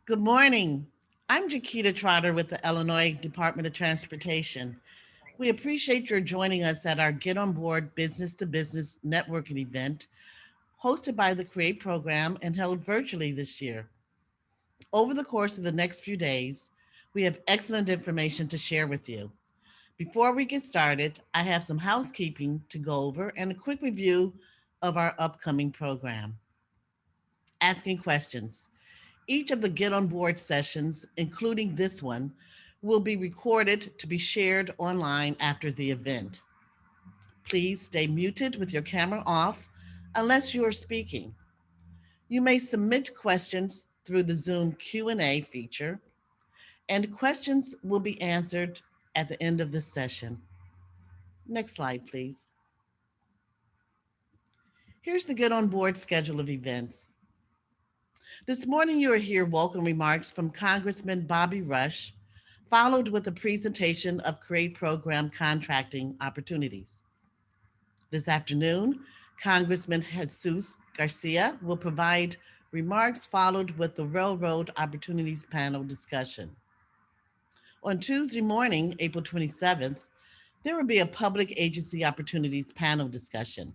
Good morning. I'm Jaquita Trotter with the Illinois Department of Transportation. We appreciate your joining us at our Get On Board Business to Business networking event hosted by the CREATE program and held virtually this year. Over the course of the next few days, we have excellent information to share with you. Before we get started, I have some housekeeping to go over and a quick review of our upcoming program. Asking questions. Each of the Get On Board sessions, including this one, will be recorded to be shared online after the event. Please stay muted with your camera off unless you are speaking. You may submit questions through the Zoom Q&A feature, and questions will be answered at the end of the session. Next slide, please. Here's the Get On Board schedule of events. This morning, you will hear welcome remarks from Congressman Bobby Rush, followed with a presentation of CREATE program contracting opportunities. This afternoon, Congressman Jesus Garcia will provide remarks followed with the Railroad Opportunities panel discussion. On Tuesday morning, April 27th, there will be a Public Agency Opportunities panel discussion.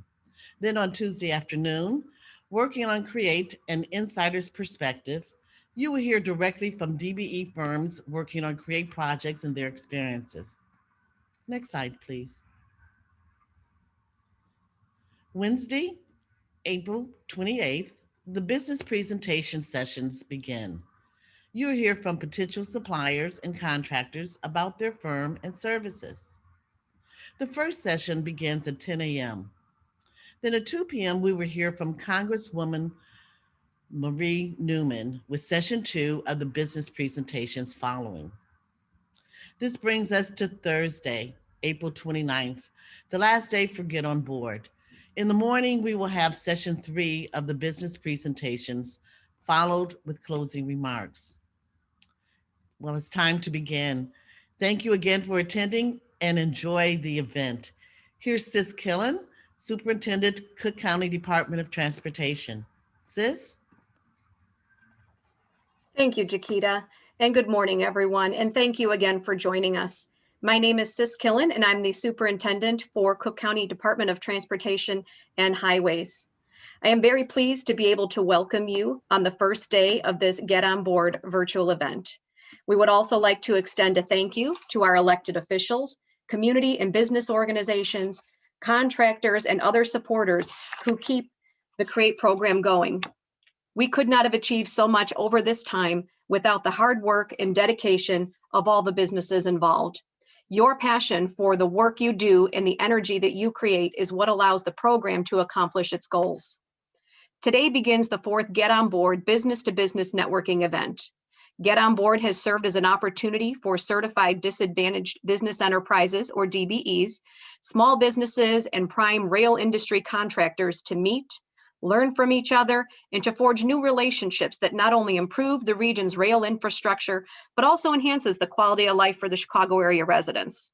Then on Tuesday afternoon, working on CREATE an Insider's Perspective, you will hear directly from DBE firms working on CREATE projects and their experiences. Next slide, please. Wednesday, April 28th, the business presentation sessions begin. You will hear from potential suppliers and contractors about their firm and services. The first session begins at 10 a.m. Then at 2 p.m., we will hear from Congresswoman Marie Newman with session 2 of the business presentations following. This brings us to Thursday, April 29th, the last day for Get On Board. In the morning, we will have session 3 of the business presentations, followed with closing remarks. Well, it's time to begin. Thank you again for attending and enjoy the event. Here's Sis Killen, Superintendent, Cook County Department of Transportation. Sis? Thank you, Jaquita, and good morning, everyone, and thank you again for joining us. My name is Sis Killen, and I'm the Superintendent for Cook County Department of Transportation and Highways. I am very pleased to be able to welcome you on the first day of this Get On Board virtual event. We would also like to extend a thank you to our elected officials, community and business organizations, contractors, and other supporters who keep the CREATE program going. We could not have achieved so much over this time without the hard work and dedication of all the businesses involved. Your passion for the work you do and the energy that you create is what allows the program to accomplish its goals. Today begins the fourth Get On Board Business to Business Networking event. Get On Board has served as an opportunity for certified disadvantaged business enterprises, or DBEs, small businesses, and prime rail industry contractors to meet, learn from each other, and to forge new relationships that not only improve the region's rail infrastructure, but also enhances the quality of life for the Chicago area residents.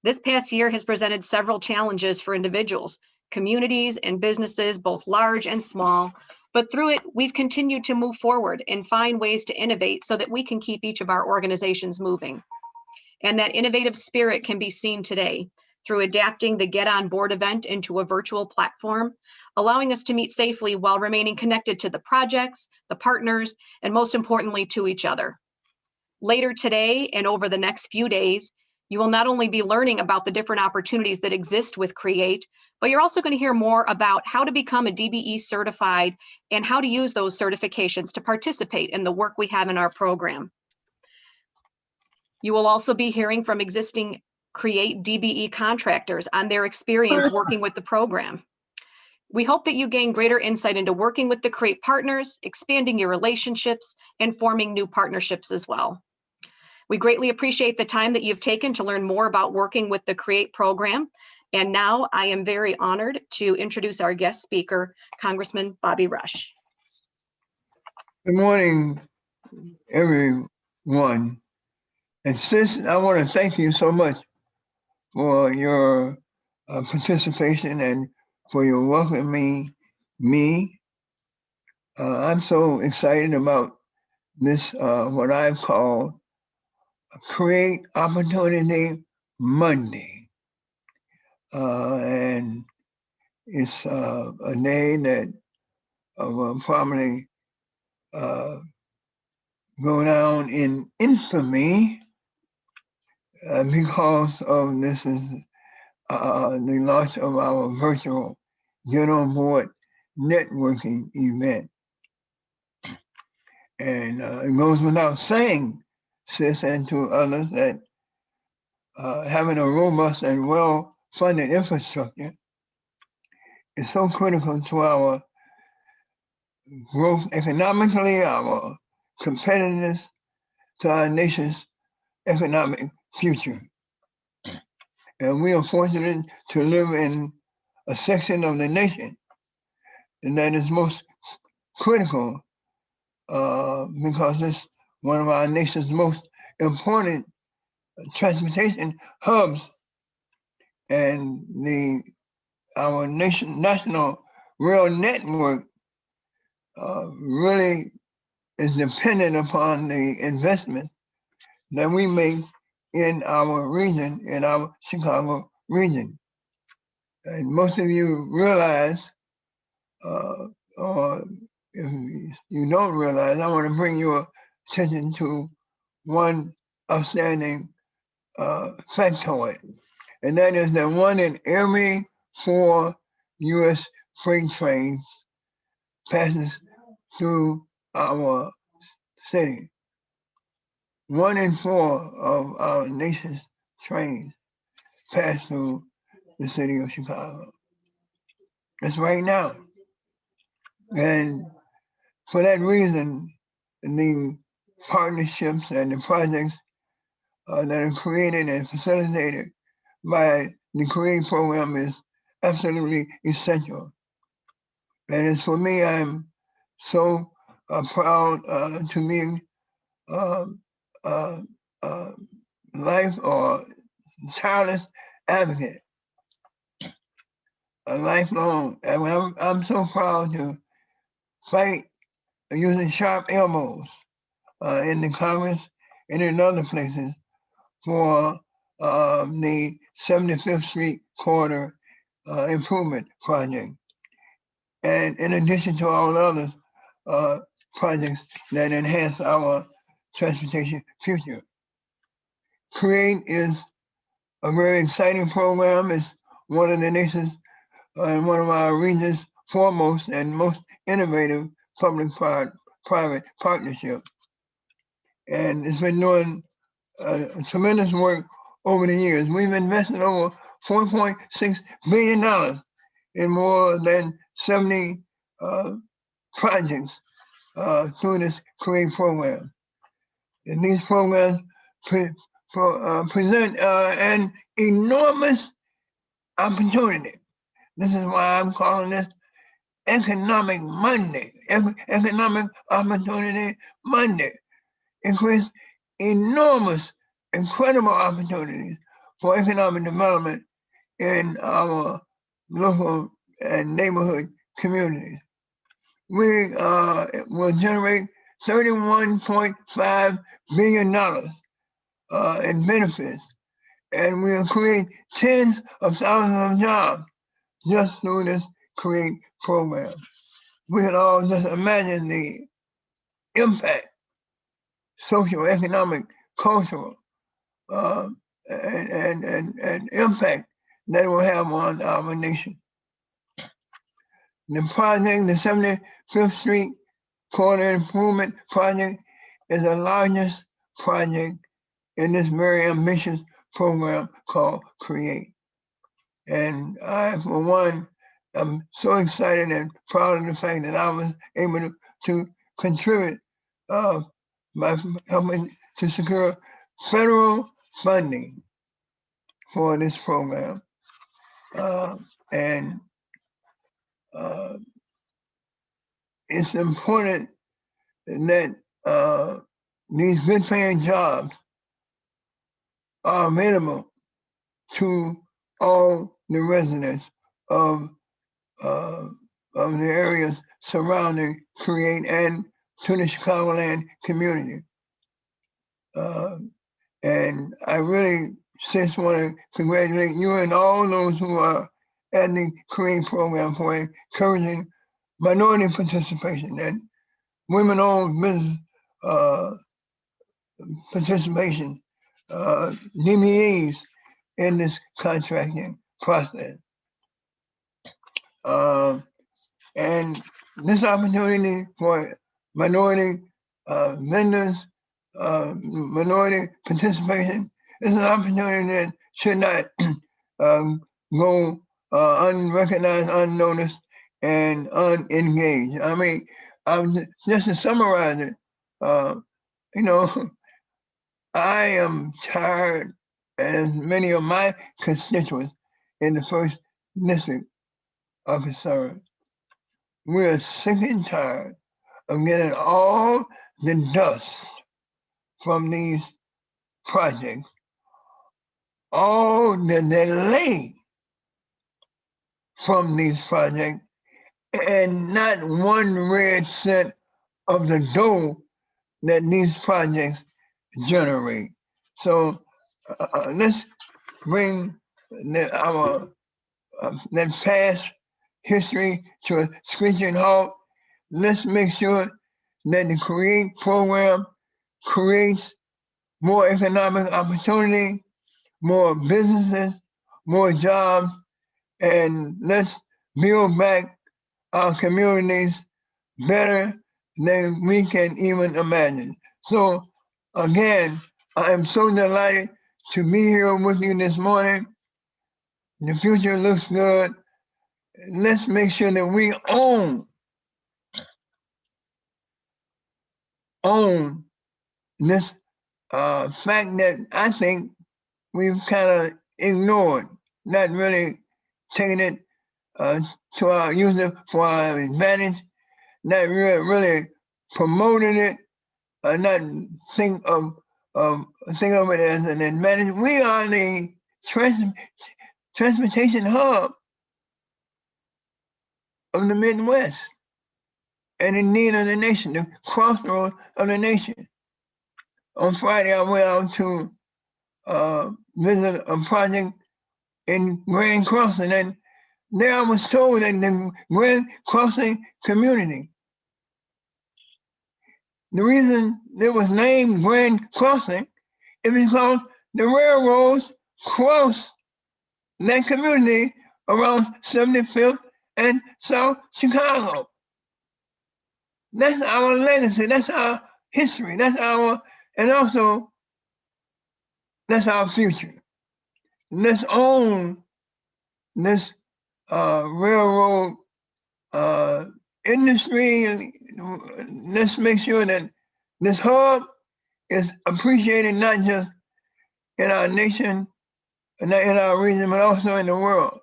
This past year has presented several challenges for individuals, communities, and businesses, both large and small, but through it, we've continued to move forward and find ways to innovate so that we can keep each of our organizations moving. And that innovative spirit can be seen today through adapting the Get On Board event into a virtual platform, allowing us to meet safely while remaining connected to the projects, the partners, and most importantly, to each other. Later today and over the next few days, you will not only be learning about the different opportunities that exist with CREATE, but you're also going to hear more about how to become a DBE certified and how to use those certifications to participate in the work we have in our program. You will also be hearing from existing CREATE DBE contractors on their experience working with the program. We hope that you gain greater insight into working with the CREATE partners, expanding your relationships, and forming new partnerships as well. We greatly appreciate the time that you've taken to learn more about working with the CREATE program. And now I am very honored to introduce our guest speaker, Congressman Bobby Rush. Good morning, everyone. And Sis, I want to thank you so much for your participation and for your welcoming me. I'm so excited about this what I've called Create Opportunity Monday. And it's a day that will probably go down in infamy because of this is the launch of our virtual Get On Board networking event. And it goes without saying, sis, and to others, that having a robust and well-funded infrastructure is so critical to our growth economically, our competitiveness, to our nation's economic future. And we are fortunate to live in a section of the nation that is most critical because it's one of our nation's most important transportation hubs, and our national rail network really is dependent upon the investment that we make in our region, in our Chicago region. And most of you realize, or if you don't realize, I want to bring your attention to one outstanding factoid, and that is that 1 in every 4 U.S. freight trains passes through our city. 1 in 4 of our nation's trains pass through the city of Chicago. That's right now. And for that reason, the partnerships and the projects that are created and facilitated by the CREATE program is absolutely essential. And as for me, I'm so proud to be life or tireless advocate, a lifelong. And I'm so proud to fight using sharp elbows in the Congress and in other places for the 75th Street Corridor Improvement Project. And in addition to all other projects that enhance our transportation future. CREATE is a very exciting program. It's one of the nation's and one of our region's foremost and most innovative public-private partnerships. And it's been doing tremendous work over the years. We've invested over $4.6 billion in more than 70 projects through this CREATE program. And these programs present an enormous opportunity. This is why I'm calling this Economic Monday, Economic Opportunity Monday. It creates enormous, incredible opportunities for economic development in our local and neighborhood communities. We will generate $31.5 billion in benefits, and we'll create tens of thousands of jobs just through this CREATE program. We can all just imagine the impact, social, economic, cultural, and impact that it will have on our nation. The project, the 75th Street Corridor Improvement Project, is the largest project in this very ambitious program called CREATE. And I, for one, am so excited and proud of the fact that I was able to contribute by helping to secure federal funding for this program. And it's important that these good paying jobs are available to all the residents of the areas surrounding CREATE and to the Chicagoland community. And I really just want to congratulate you and all those who are at the CREATE program for encouraging minority participation and women-owned business participation, DBEs in this contracting process. And this opportunity for minority vendors, minority participation is an opportunity that should not go unrecognized, unnoticed, and unengaged. I mean, just to summarize it, you know, I am tired, as many of my constituents in the first district are concerned. We are sick and tired of getting all the dust from these projects, all the delay from these projects, and not one red cent of the dough that these projects generate. So let's bring our that past history to a screeching halt. Let's make sure that the CREATE program creates more economic opportunity, more businesses, more jobs, and let's build back our communities better than we can even imagine. So again, I am so delighted to be here with you this morning. The future looks good. Let's make sure that we own this fact that I think we've kind of ignored, not really taking it to our using it for our advantage, not really promoting it, not think of it as an advantage. We are the transportation hub of the Midwest and indeed of the nation, the crossroads of the nation. On Friday, I went out to visit a project in Grand Crossing, and there I was told that the Grand Crossing community, the reason it was named Grand Crossing is because the railroads crossed that community around 75th and South Chicago. That's our legacy, that's our history, and also that's our future. Let's own this railroad industry. Let's make sure that this hub is appreciated not just in our nation, and not in our region, but also in the world.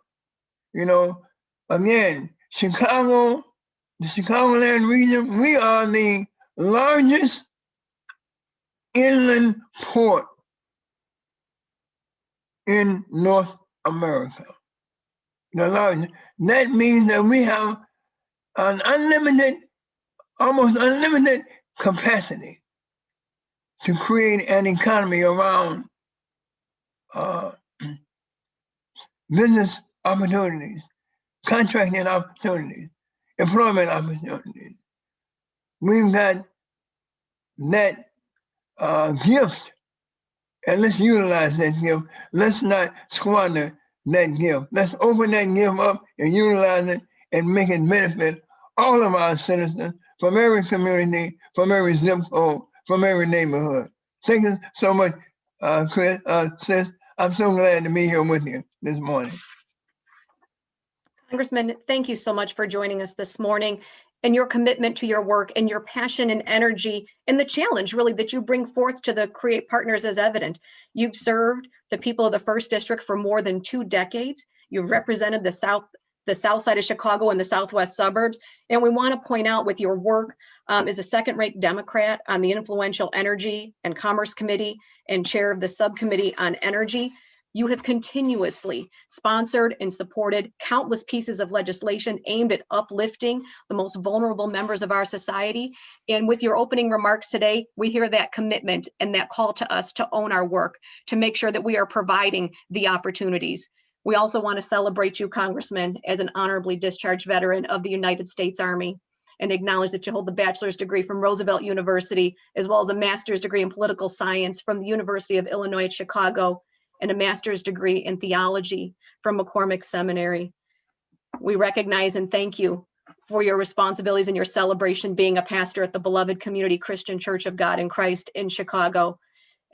You know, again, Chicago, the Chicagoland region, we are the largest inland port in North America. The largest. That means that we have an almost unlimited capacity to create an economy around business opportunities, contracting opportunities, employment opportunities. We've got that gift, and let's utilize that gift. Let's not squander that gift. Let's open that gift up and utilize it and make it benefit all of our citizens from every community, from every zip code, from every neighborhood. Thank you so much, Chris, sis. I'm so glad to be here with you this morning. Congressman, thank you so much for joining us this morning and your commitment to your work and your passion and energy and the challenge really that you bring forth to the CREATE partners is evident. You've served the people of the 1st District for more than 2 decades. You've represented the south side of Chicago and the southwest suburbs. And we want to point out with your work as a second-rate Democrat on the influential Energy and Commerce Committee and chair of the subcommittee on energy, You have continuously sponsored and supported countless pieces of legislation aimed at uplifting the most vulnerable members of our society. And with your opening remarks today, we hear that commitment and that call to us to own our work, to make sure that we are providing the opportunities. We also want to celebrate you, Congressman, as an honorably discharged veteran of the United States Army, and acknowledge that you hold the bachelor's degree from Roosevelt University, as well as a master's degree in political science from the University of Illinois at Chicago, and a master's degree in theology from McCormick Seminary. We recognize and thank you for your responsibilities and your celebration being a pastor at the beloved Community Christian Church of God in Christ in Chicago,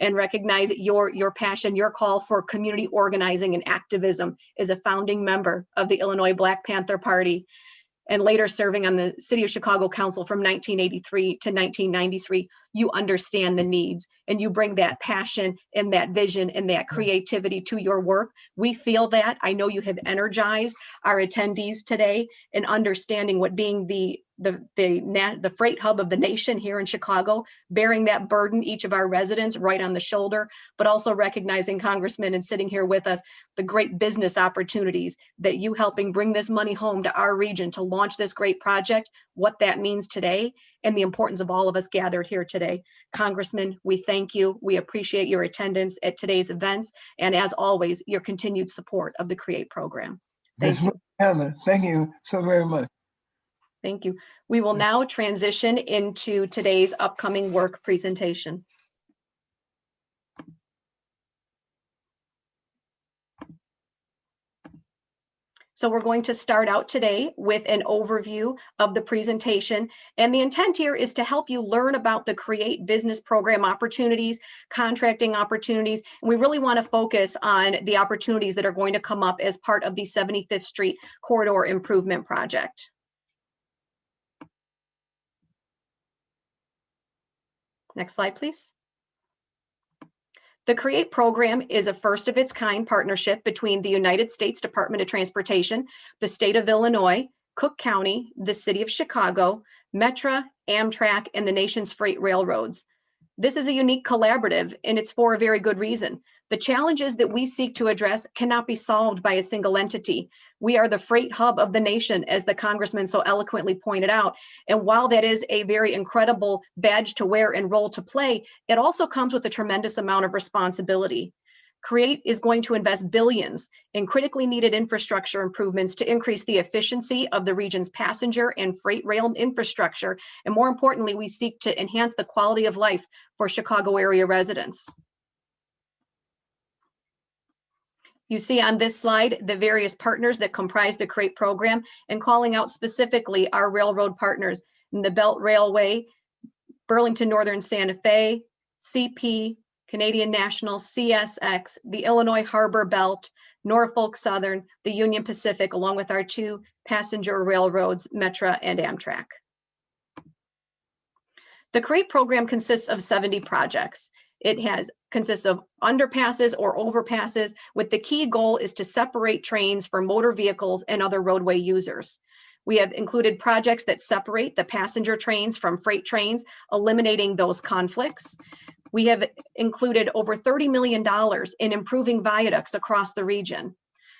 and recognize your passion, your call for community organizing and activism as a founding member of the Illinois Black Panther Party, and later serving on the City of Chicago Council from 1983 to 1993, you understand the needs and you bring that passion and that vision and that creativity to your work. We feel that. I know you have energized our attendees today in understanding what being the freight hub of the nation here in Chicago, bearing that burden, each of our residents right on the shoulder, but also recognizing, Congressman, and sitting here with us, the great business opportunities that you helping bring this money home to our region to launch this great project, what that means today, and the importance of all of us gathered here today. Congressman, we thank you. We appreciate your attendance at today's events, and as always, your continued support of the CREATE program. Thank you. Thank you so very much. Thank you. We will now transition into today's upcoming work presentation. So we're going to start out today with an overview of the presentation. And the intent here is to help you learn about the CREATE business program opportunities, contracting opportunities. And we really want to focus on the opportunities that are going to come up as part of the 75th Street Corridor Improvement Project. Next slide, please. The CREATE program is a first of its kind partnership between the United States Department of Transportation, the state of Illinois, Cook County, the city of Chicago, Metra, Amtrak, and the nation's freight railroads. This is a unique collaborative, and it's for a very good reason. The challenges that we seek to address cannot be solved by a single entity. We are the freight hub of the nation, as the Congressman so eloquently pointed out. And while that is a very incredible badge to wear and role to play, it also comes with a tremendous amount of responsibility. CREATE is going to invest billions in critically needed infrastructure improvements to increase the efficiency of the region's passenger and freight rail infrastructure. And more importantly, we seek to enhance the quality of life for Chicago area residents. You see on this slide the various partners that comprise the CREATE program, and calling out specifically our railroad partners in the Belt Railway, Burlington Northern Santa Fe, CP, Canadian National, CSX, the Illinois Harbor Belt, Norfolk Southern, the Union Pacific, along with our two passenger railroads, Metra and Amtrak. The CREATE program consists of 70 projects. It consists of underpasses or overpasses, with the key goal is to separate trains for motor vehicles and other roadway users. We have included projects that separate the passenger trains from freight trains, eliminating those conflicts. We have included over $30 million in improving viaducts across the region.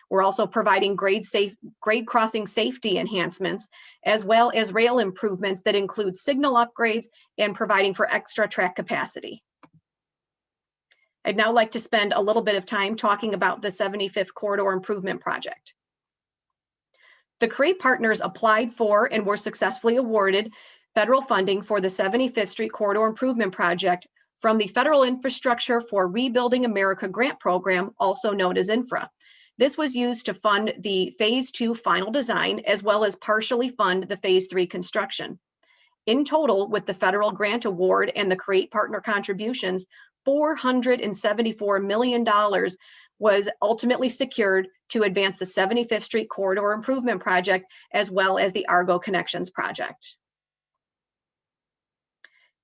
We're also providing grade crossing safety enhancements, as well as rail improvements that include signal upgrades and providing for extra track capacity. I'd now like to spend a little bit of time talking about the 75th Corridor Improvement Project. The CREATE partners applied for and were successfully awarded federal funding for the 75th Street Corridor Improvement Project from the Federal Infrastructure for Rebuilding America Grant Program, also known as INFRA. This was used to fund the Phase 2 final design, as well as partially fund the Phase 3 construction. In total, with the federal grant award and the CREATE partner contributions, $474 million was ultimately secured to advance the 75th Street Corridor Improvement Project, as well as the Argo Connections Project.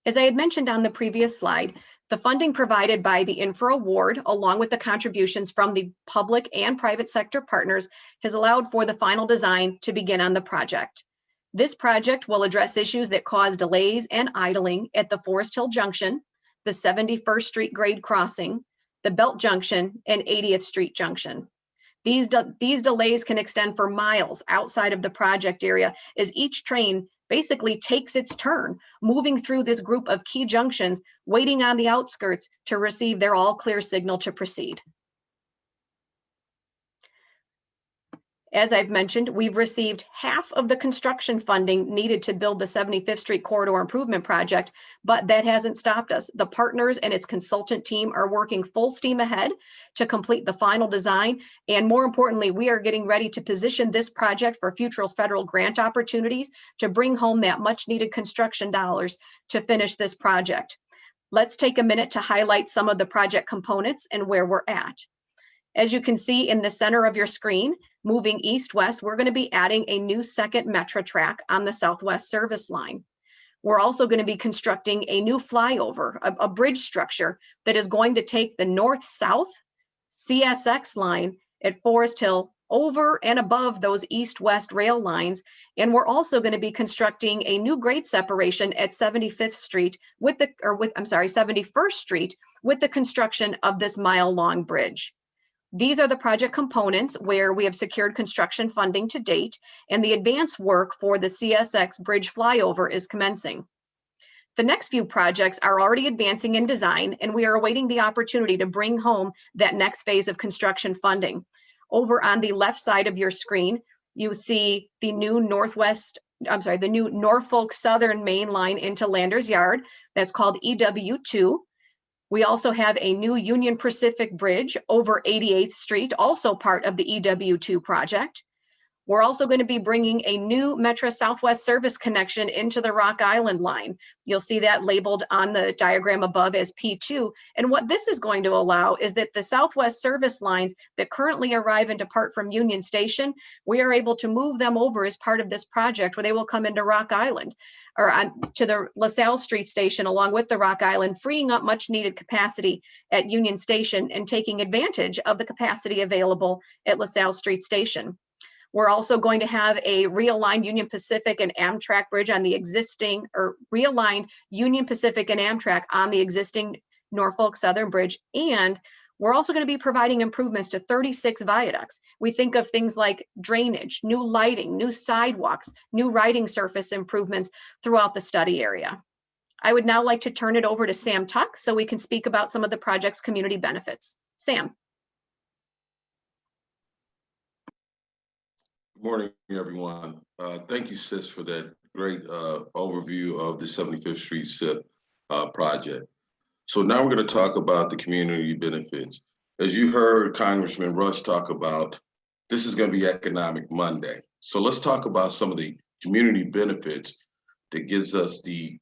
As I had mentioned on the previous slide, the funding provided by the INFRA award, along with the contributions from the public and private sector partners, has allowed for the final design to begin on the project. This project will address issues that cause delays and idling at the Forest Hill Junction, the 71st Street grade crossing, the the Belt Junction, and 80th Street Junction. These delays can extend for miles outside of the project area as each train basically takes its turn, moving through this group of key junctions, waiting on the outskirts to receive their all clear signal to proceed. As I've mentioned, we've received half of the construction funding needed to build the 75th Street Corridor Improvement Project, but that hasn't stopped us. The partners and its consultant team are working full steam ahead to complete the final design. And more importantly, we are getting ready to position this project for future federal grant opportunities to bring home that much needed construction dollars to finish this project. Let's take a minute to highlight some of the project components and where we're at. As you can see in the center of your screen, moving east-west, we're going to be adding a new second Metra track on the Southwest service line. We're also going to be constructing a new flyover, a bridge structure that is going to take the north-south CSX line at Forest Hill over and above those east-west rail lines. And we're also going to be constructing a new grade separation at 75th Street 71st Street with the construction of this mile-long bridge. These are the project components where we have secured construction funding to date, and the advance work for the CSX bridge flyover is commencing. The next few projects are already advancing in design, and we are awaiting the opportunity to bring home that next phase of construction funding. Over on the left side of your screen, you see the new Norfolk Southern Main Line into Landers Yard. That's called EW2. We also have a new Union Pacific Bridge over 88th Street, also part of the EW2 project. We're also going to be bringing a new Metra Southwest service connection into the Rock Island line. You'll see that labeled on the diagram above as P2. And what this is going to allow is that the Southwest service lines that currently arrive and depart from Union Station, we are able to move them over as part of this project where they will come into Rock Island or to the LaSalle Street Station along with the Rock Island, freeing up much needed capacity at Union Station and taking advantage of the capacity available at LaSalle Street Station. We're also going to have a realigned Union Pacific and Amtrak bridge on the existing, or realigned Union Pacific and Amtrak on the existing Norfolk Southern Bridge. And we're also going to be providing improvements to 36 viaducts. We think of things like drainage, new lighting, new sidewalks, new riding surface improvements throughout the study area. I would now like to turn it over to Sam Tuck so we can speak about some of the project's community benefits. Sam. Good morning, everyone. Thank you, Sis, for that great overview of the 75th Street SIP project. So now we're going to talk about the community benefits. As you heard Congressman Rush talk about, this is going to be Economic Monday. So let's talk about some of the community benefits that gives us the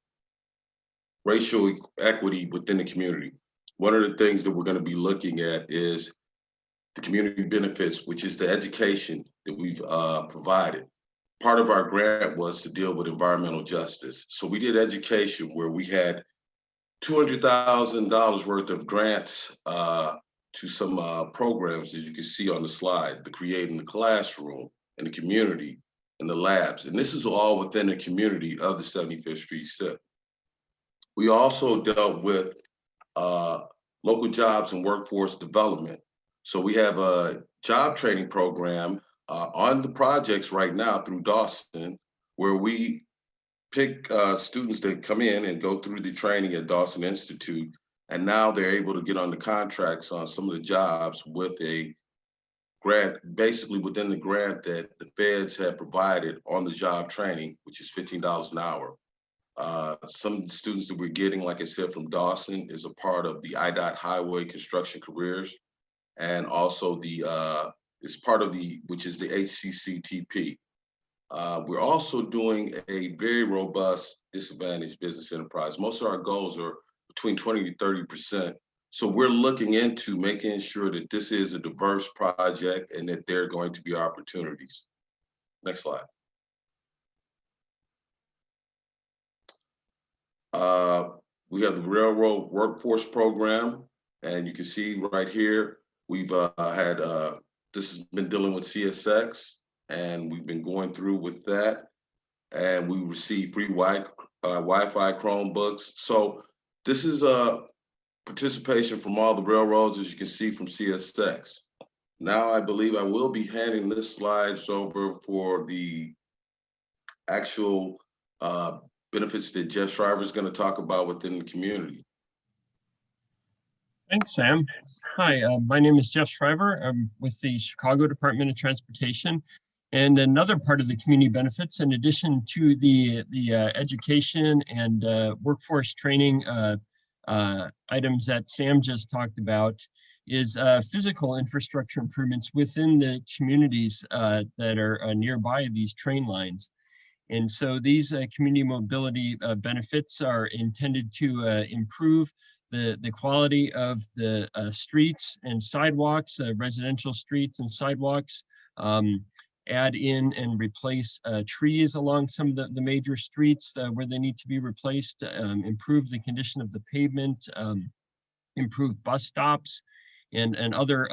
racial equity within the community. One of the things that we're going to be looking at is the community benefits, which is the education that we've provided. Part of our grant was to deal with environmental justice. So we did education where we had $200,000 worth of grants to some programs, as you can see on the slide, the Creating the Classroom and the community and the labs. And this is all within the community of the 75th Street SIP. We also dealt with local jobs and workforce development. So we have a job training program on the projects right now through Dawson, where we pick students that come in and go through the training at Dawson Institute, and now they're able to get on the contracts on some of the jobs with a grant, basically within the grant that the feds have provided on the job training, which is $15 an hour. Some of the students that we're getting, like I said, from Dawson is a part of the IDOT Highway Construction Careers, and also the is part of the, which is the HCCTP. We're also doing a very robust disadvantaged business enterprise. Most of our goals are between 20 to 30%. So we're looking into making sure that this is a diverse project and that there are going to be opportunities. Next slide. We have the Railroad Workforce Program, and you can see right here, we've had, this has been dealing with CSX, and we've been going through with that, and we receive free Wi-Fi Chromebooks. So this is participation from all the railroads, as you can see from CSX. Now I believe I will be handing this slides over for the actual benefits that Jeff Shriver is going to talk about within the community. Thanks, Sam. Hi, my name is Jeff Shriver. I'm with the Chicago Department of Transportation. And another part of the community benefits, in addition to the education and workforce training items that Sam just talked about, is physical infrastructure improvements within the communities that are nearby these train lines. And so these community mobility benefits are intended to improve the quality of the streets and sidewalks, residential streets and sidewalks, add in and replace trees along some of the major streets where they need to be replaced, improve the condition of the pavement, improve bus stops, and other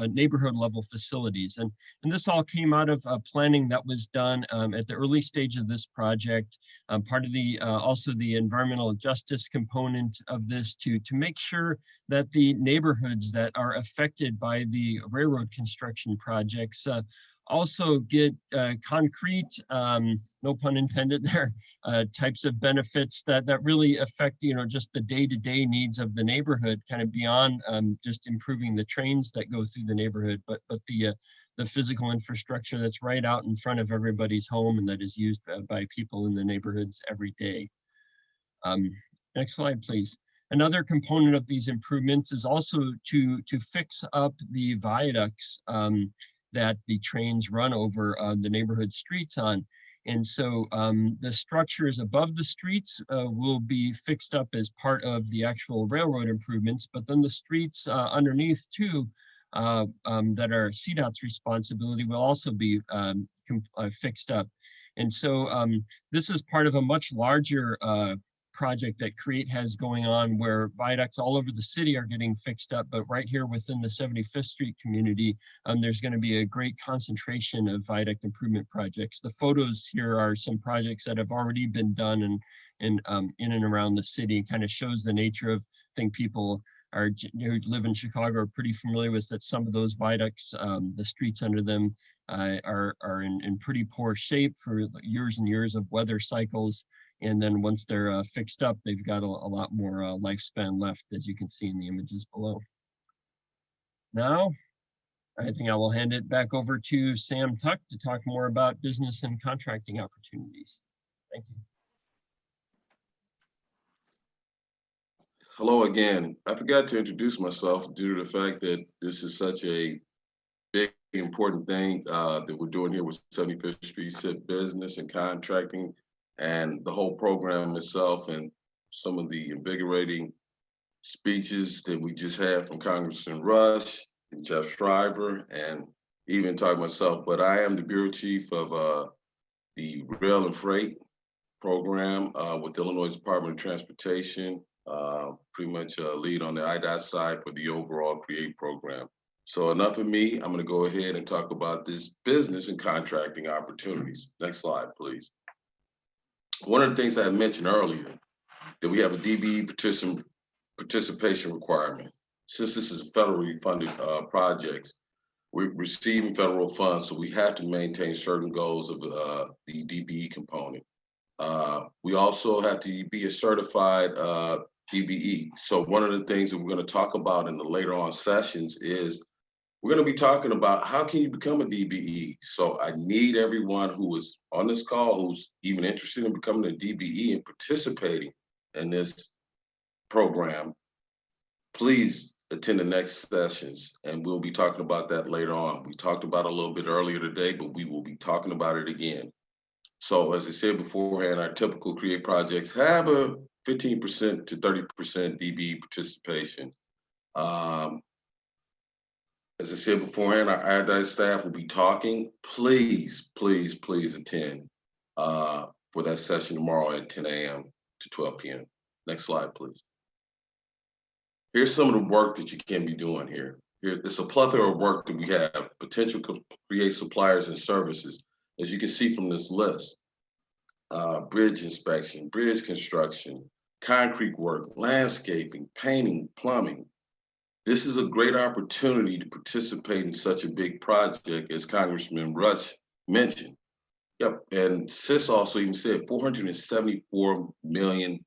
neighborhood level facilities. And this all came out of planning that was done at the early stage of this project, part of the also the environmental justice component of this to make sure that the neighborhoods that are affected by the railroad construction projects also get concrete, no pun intended there, types of benefits that really affect, just the day-to-day needs of the neighborhood, kind of beyond just improving the trains that go through the neighborhood, but the physical infrastructure that's right out in front of everybody's home and that is used by people in the neighborhoods every day. Next slide, please. Another component of these improvements is also to fix up the viaducts that the trains run over the neighborhood streets on. And so the structures above the streets will be fixed up as part of the actual railroad improvements, but then the streets underneath too, that are CDOT's responsibility, will also be fixed up. And so this is part of a much larger project that CREATE has going on, where viaducts all over the city are getting fixed up, but right here within the 75th Street community, there's going to be a great concentration of viaduct improvement projects. The photos here are some projects that have already been done in and around the city. Kind of shows the nature of, I think people who live in Chicago are pretty familiar with that. Some of those viaducts, the streets under them are in pretty poor shape for years and years of weather cycles. And then once they're fixed up, they've got a lot more lifespan left, as you can see in the images below. Now, I think I will hand it back over to Sam Tuck to talk more about business and contracting opportunities. Thank you. Hello again. I forgot to introduce myself due to the fact that this is such a big, important thing that we're doing here with 75th Street SIP Business and Contracting, and the whole program itself, and some of the invigorating speeches that we just had from Congressman Rush and Jeff Shriver, and even talking myself. But I am the Bureau Chief of the Rail and Freight program with Illinois Department of Transportation, pretty much lead on the IDOT side for the overall CREATE program. So enough of me, I'm gonna go ahead and talk about this business and contracting opportunities. Next slide, please. One of the things I had mentioned earlier, that we have a DBE participation requirement. Since this is federally funded projects, we're receiving federal funds, so we have to maintain certain goals of the DBE component. We also have to be a certified DBE. So one of the things that we're going to talk about in the later on sessions is we're going to be talking about how can you become a DBE. So I need everyone who is on this call who's even interested in becoming a DBE and participating in this program, please attend the next sessions, and we'll be talking about that later on. We talked about it a little bit earlier today, but we will be talking about it again. So as I said beforehand, our typical CREATE projects have a 15% to 30% DBE participation. As I said beforehand, our IDOT staff will be talking. Please, please, please attend for that session tomorrow at 10 a.m. to 12 p.m. Next slide, please. Here's some of the work that you can be doing here. There's a plethora of work that we have, potential to create suppliers and services. As you can see from this list, bridge inspection, bridge construction, concrete work, landscaping, painting, plumbing. This is a great opportunity to participate in such a big project as Congressman Rush mentioned. Yep, and Sis also even said $474 million.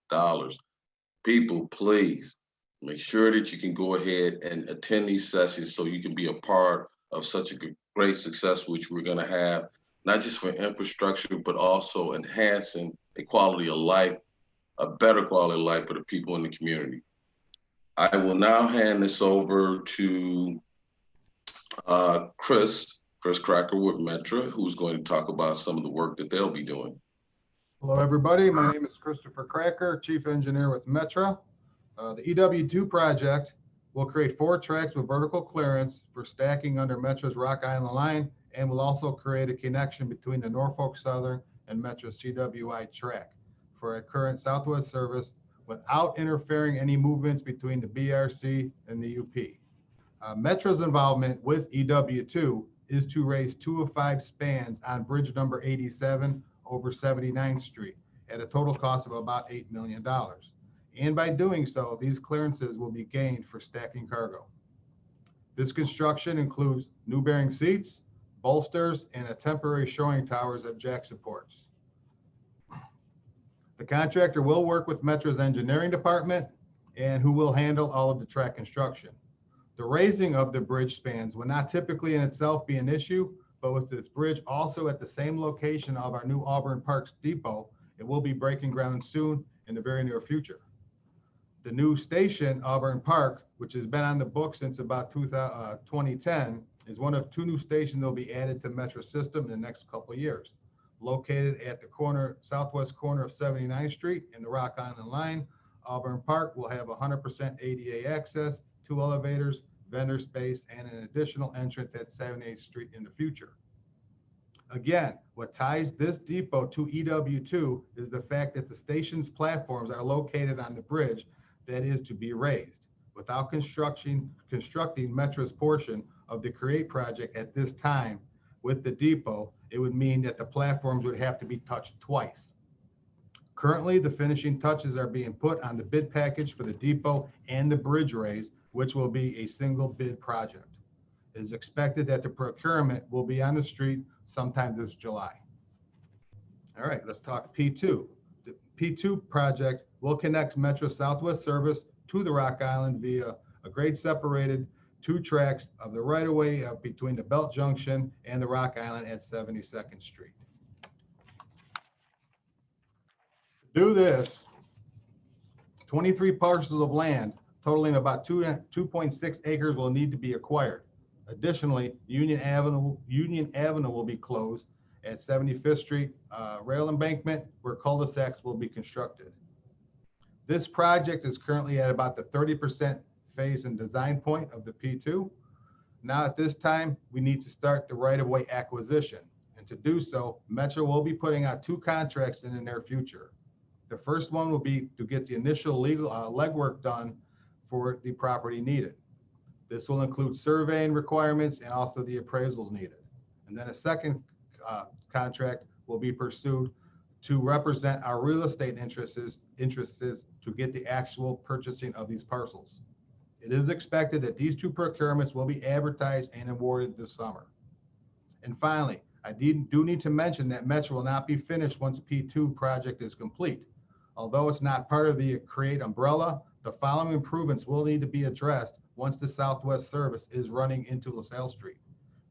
People, please make sure that you can go ahead and attend these sessions so you can be a part of such a great success, which we're gonna have, not just for infrastructure, but also enhancing a quality of life, a better quality of life for the people in the community. I will now hand this over to Chris Cracker with Metra, who's going to talk about some of the work that they'll be doing. Hello, everybody. My name is Christopher Cracker, Chief Engineer with Metra. The EW2 project will create 4 tracks with vertical clearance for stacking under Metra's Rock Island line, and will also create a connection between the Norfolk Southern and Metra CWI track for a current Southwest service without interfering any movements between the BRC and the UP. Metra's involvement with EW2 is to raise 2 of 5 spans on bridge number 87 over 79th Street at a total cost of about $8 million. And by doing so, these clearances will be gained for stacking cargo. This construction includes new bearing seats, bolsters, and a temporary shoring towers at jack supports. The contractor will work with Metra's engineering department and who will handle all of the track construction. The raising of the bridge spans will not typically in itself be an issue, but with this bridge also at the same location of our new Auburn Parks Depot, it will be breaking ground soon in the very near future. The new station, Auburn Park, which has been on the books since about 2010, is one of 2 new stations that will be added to Metra system in the next couple of years. Located at the southwest corner of 79th Street in the Rock Island line, Auburn Park will have 100% ADA access, 2 elevators, vendor space, and an additional entrance at 78th Street in the future. Again, what ties this depot to EW2 is the fact that the station's platforms are located on the bridge that is to be raised. Without constructing Metra's portion of the CREATE project at this time with the depot, it would mean that the platforms would have to be touched twice. Currently, the finishing touches are being put on the bid package for the depot and the bridge raise, which will be a single bid project. It is expected that the procurement will be on the street sometime this July. All right, let's talk P2. The P2 project will connect Metra Southwest service to the Rock Island via a grade separated 2 tracks of the right of way between the Belt Junction and the Rock Island at 72nd Street. To do this, 23 parcels of land totaling about 2.6 acres will need to be acquired. Additionally, Union Avenue will be closed at 75th Street rail embankment where cul-de-sacs will be constructed. This project is currently at about the 30% phase and design point of the P2. Now at this time, we need to start the right-of-way acquisition. And to do so, Metra will be putting out 2 contracts in the near future. The first one will be to get the initial legal legwork done for the property needed. This will include surveying requirements and also the appraisals needed. And then a second contract will be pursued to represent our real estate interests to get the actual purchasing of these parcels. It is expected that these 2 procurements will be advertised and awarded this summer. And finally, I do need to mention that Metra will not be finished once P2 project is complete. Although it's not part of the CREATE umbrella, the following improvements will need to be addressed once the Southwest service is running into LaSalle Street.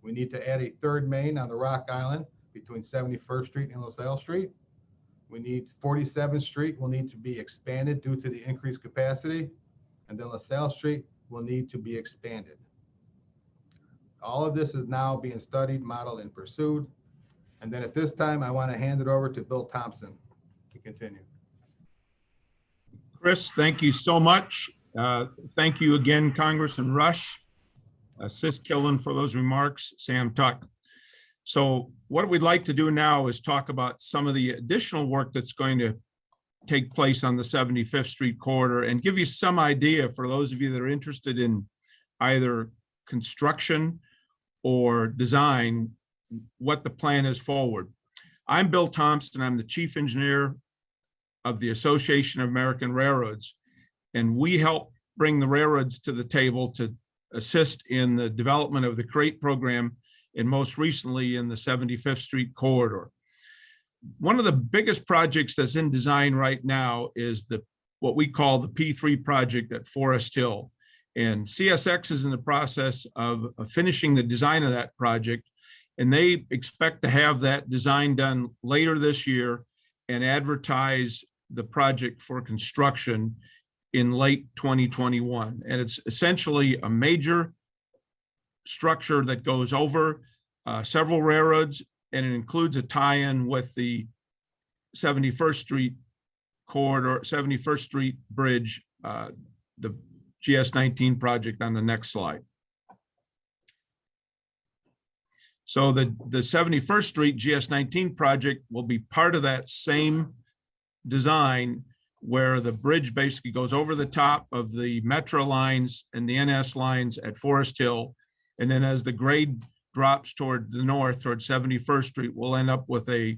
We need to add a 3rd main on the Rock Island between 71st Street and LaSalle Street. We need 47th Street will need to be expanded due to the increased capacity, and then LaSalle Street will need to be expanded. All of this is now being studied, modeled, and pursued. And then at this time, I want to hand it over to Bill Thompson to continue. Chris, thank you so much. Thank you again, Congressman Rush, Sis Killen for those remarks, Sam Tuck. So what we'd like to do now is talk about some of the additional work that's going to take place on the 75th Street corridor and give you some idea for those of you that are interested in either construction or design, what the plan is forward. I'm Bill Thompson. I'm the Chief Engineer of the Association of American Railroads. And we help bring the railroads to the table to assist in the development of the CREATE program, and most recently in the 75th Street corridor. One of the biggest projects that's in design right now is what we call the P3 project at Forest Hill. And CSX is in the process of finishing the design of that project, and they expect to have that design done later this year and advertise the project for construction in late 2021. And it's essentially a major structure that goes over several railroads, and it includes a tie-in with the 71st Street corridor, 71st Street Bridge, the GS19 project on the next slide. So the 71st Street GS19 project will be part of that same design, where the bridge basically goes over the top of the Metra lines and the NS lines at Forest Hill. And then as the grade drops toward the north, toward 71st Street, we'll end up with a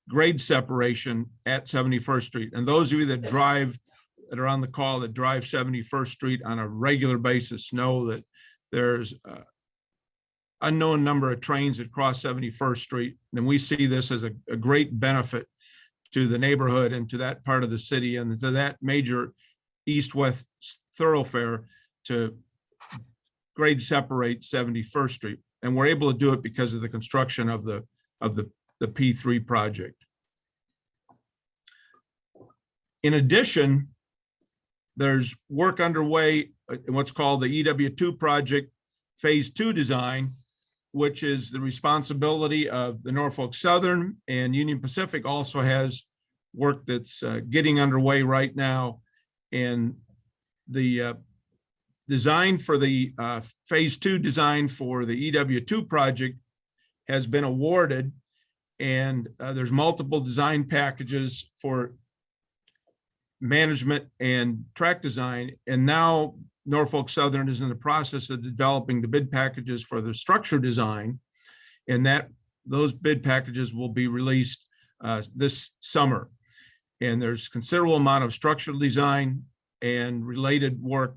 grade separation at 71st Street. And those of you that are on the call that drive 71st Street on a regular basis know that there's an unknown number of trains that cross 71st Street. And we see this as a great benefit to the neighborhood and to that part of the city and to that major east-west thoroughfare to grade separate 71st Street. And we're able to do it because of the construction of the P3 project. In addition, there's work underway in what's called the EW2 project, phase 2 design, which is the responsibility of the Norfolk Southern, and Union Pacific also has work that's getting underway right now. And the design for the phase 2 design for the EW2 project has been awarded, and there's multiple design packages for management and track design. And now Norfolk Southern is in the process of developing the bid packages for the structure design, and those bid packages will be released this summer. And there's considerable amount of structural design and related work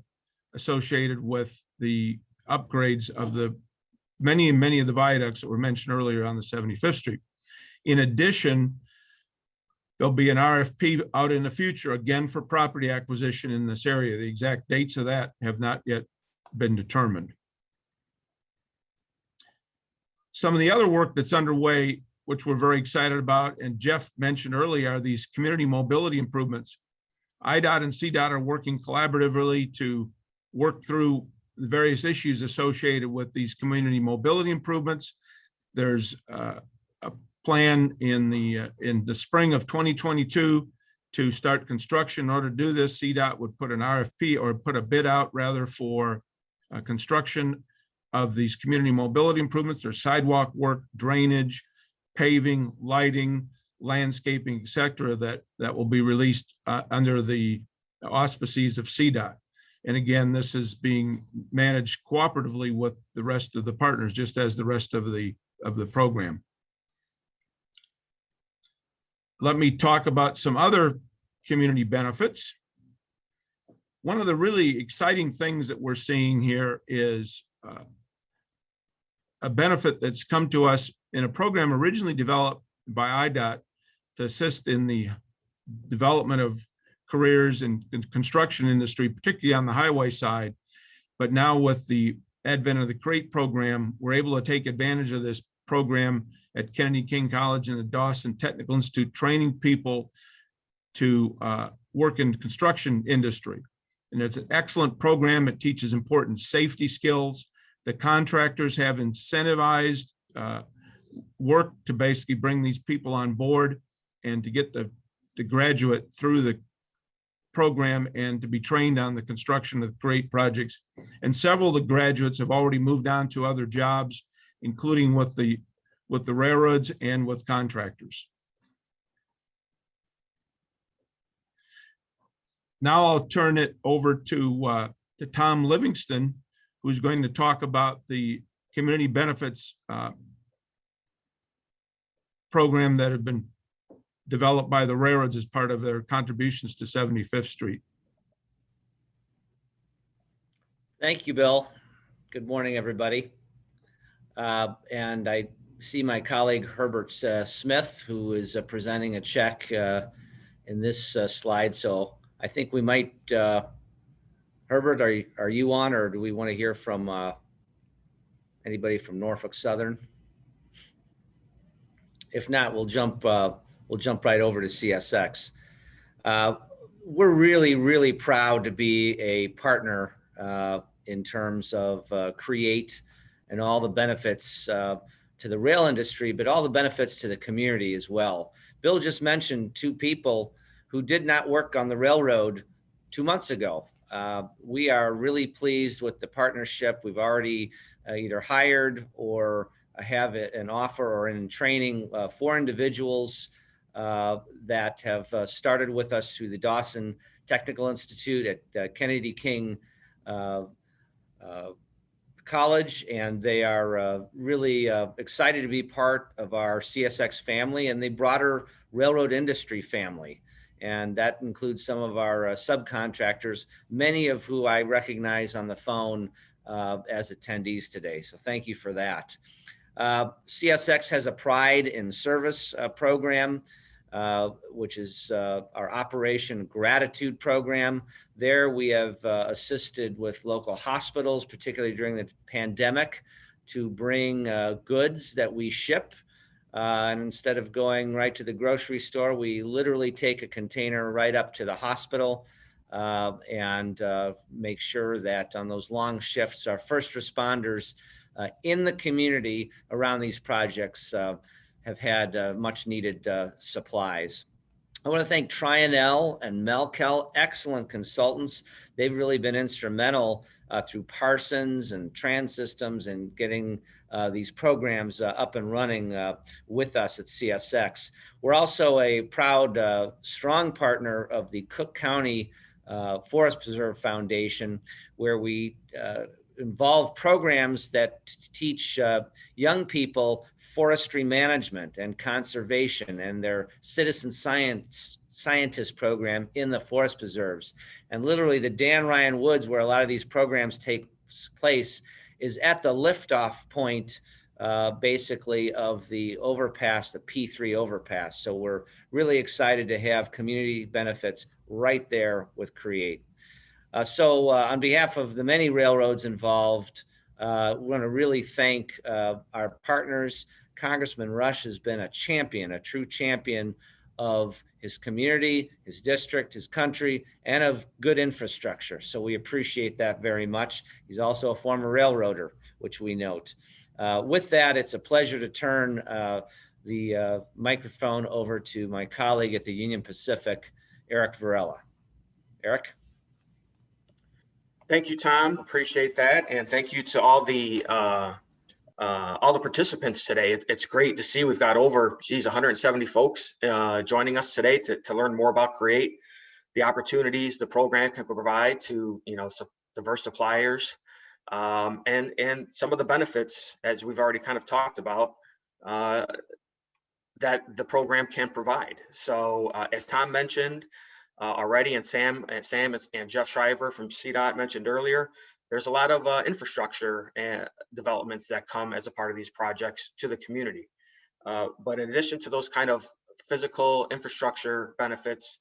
associated with the upgrades of the many of the viaducts that were mentioned earlier on the 75th Street. In addition, there'll be an RFP out in the future, again, for property acquisition in this area. The exact dates of that have not yet been determined. Some of the other work that's underway, which we're very excited about, and Jeff mentioned earlier, are these community mobility improvements. IDOT and CDOT are working collaboratively to work through the various issues associated with these community mobility improvements. There's a plan in the spring of 2022 to start construction. In order to do this, CDOT would put an RFP, or put a bid out rather, for construction of these community mobility improvements. There's sidewalk work, drainage, paving, lighting, landscaping, et cetera, that will be released under the auspices of CDOT. And again, this is being managed cooperatively with the rest of the partners, just as the rest of the program. Let me talk about some other community benefits. One of the really exciting things that we're seeing here is a benefit that's come to us in a program originally developed by IDOT to assist in the development of careers in the construction industry, particularly on the highway side. But now with the advent of the CREATE program, we're able to take advantage of this program at Kennedy King College and the Dawson Technical Institute, training people to work in the construction industry. And it's an excellent program. It teaches important safety skills. The contractors have incentivized work to basically bring these people on board and to get the graduate through the program and to be trained on the construction of great projects. And several of the graduates have already moved on to other jobs, including with the railroads and with contractors. Now I'll turn it over to Tom Livingston, who's going to talk about the community benefits program that have been developed by the railroads as part of their contributions to 75th Street. Thank you, Bill. Good morning, everybody. And I see my colleague Herbert Smith, who is presenting a check in this slide. So I think we might, Herbert, are you on, or do we want to hear from anybody from Norfolk Southern? If not, we'll jump right over to CSX. We're really, really proud to be a partner in terms of CREATE and all the benefits to the rail industry, but all the benefits to the community as well. Bill just mentioned two people who did not work on the railroad 2 months ago. We are really pleased with the partnership. We've already either hired or have an offer or in training 4 individuals that have started with us through the Dawson Technical Institute at Kennedy King College, and they are really excited to be part of our CSX family and the broader railroad industry family. And that includes some of our subcontractors, many of who I recognize on the phone as attendees today. So thank you for that. CSX has a Pride in Service program, which is our Operation Gratitude program. There we have assisted with local hospitals, particularly during the pandemic, to bring goods that we ship. And instead of going right to the grocery store, we literally take a container right up to the hospital and make sure that on those long shifts, our first responders in the community around these projects have had much needed supplies. I want to thank Trainin and Melkel, excellent consultants. They've really been instrumental through Parsons and Trans Systems and getting these programs up and running with us at CSX. We're also a proud, strong partner of the Cook County Forest Preserve Foundation, where we involve programs that teach young people forestry management and conservation, and their citizen scientist program in the forest preserves. And literally the Dan Ryan Woods, where a lot of these programs take place, is at the liftoff point basically of the overpass, the P3 overpass. So we're really excited to have community benefits right there with CREATE. So on behalf of the many railroads involved, we want to really thank our partners. Congressman Rush has been a champion, a true champion of his community, his district, his country, and of good infrastructure. So we appreciate that very much. He's also a former railroader, which we note. With that, it's a pleasure to turn the microphone over to my colleague at the Union Pacific, Eric Varela. Eric? Thank you, Tom. Appreciate that. And thank you to all the participants today. It's great to see we've got over 170 folks joining us today to learn more about CREATE, the opportunities the program can provide to diverse suppliers, and some of the benefits, as we've already kind of talked about, that the program can provide. So as Tom mentioned already, and Sam and Jeff Shriver from CDOT mentioned earlier, there's a lot of infrastructure and developments that come as a part of these projects to the community. But in addition to those kind of physical infrastructure benefits,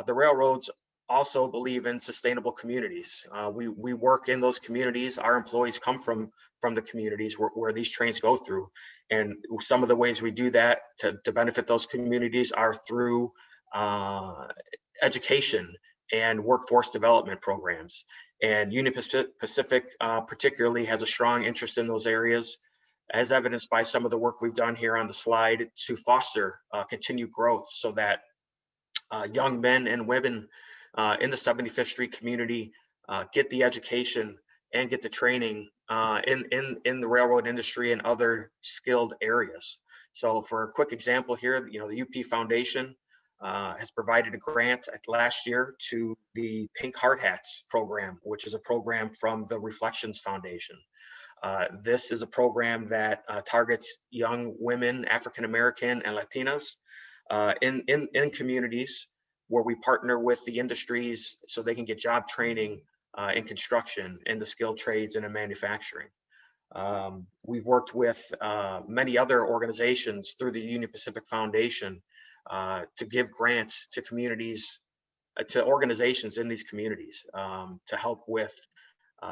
the railroads also believe in sustainable communities. We work in those communities. Our employees come from the communities where these trains go through. And some of the ways we do that to benefit those communities are through education and workforce development programs. And Union Pacific particularly has a strong interest in those areas, as evidenced by some of the work we've done here on the slide to foster continued growth so that young men and women in the 75th Street community get the education and get the training in the railroad industry and other skilled areas. So for a quick example here, the UP Foundation has provided a grant last year to the Pink Hard Hats program, which is a program from the Reflections Foundation. This is a program that targets young women, African American and Latinas, in communities where we partner with the industries so they can get job training in construction, in the skilled trades, and in manufacturing. We've worked with many other organizations through the Union Pacific Foundation to give grants to communities, to organizations in these communities to help with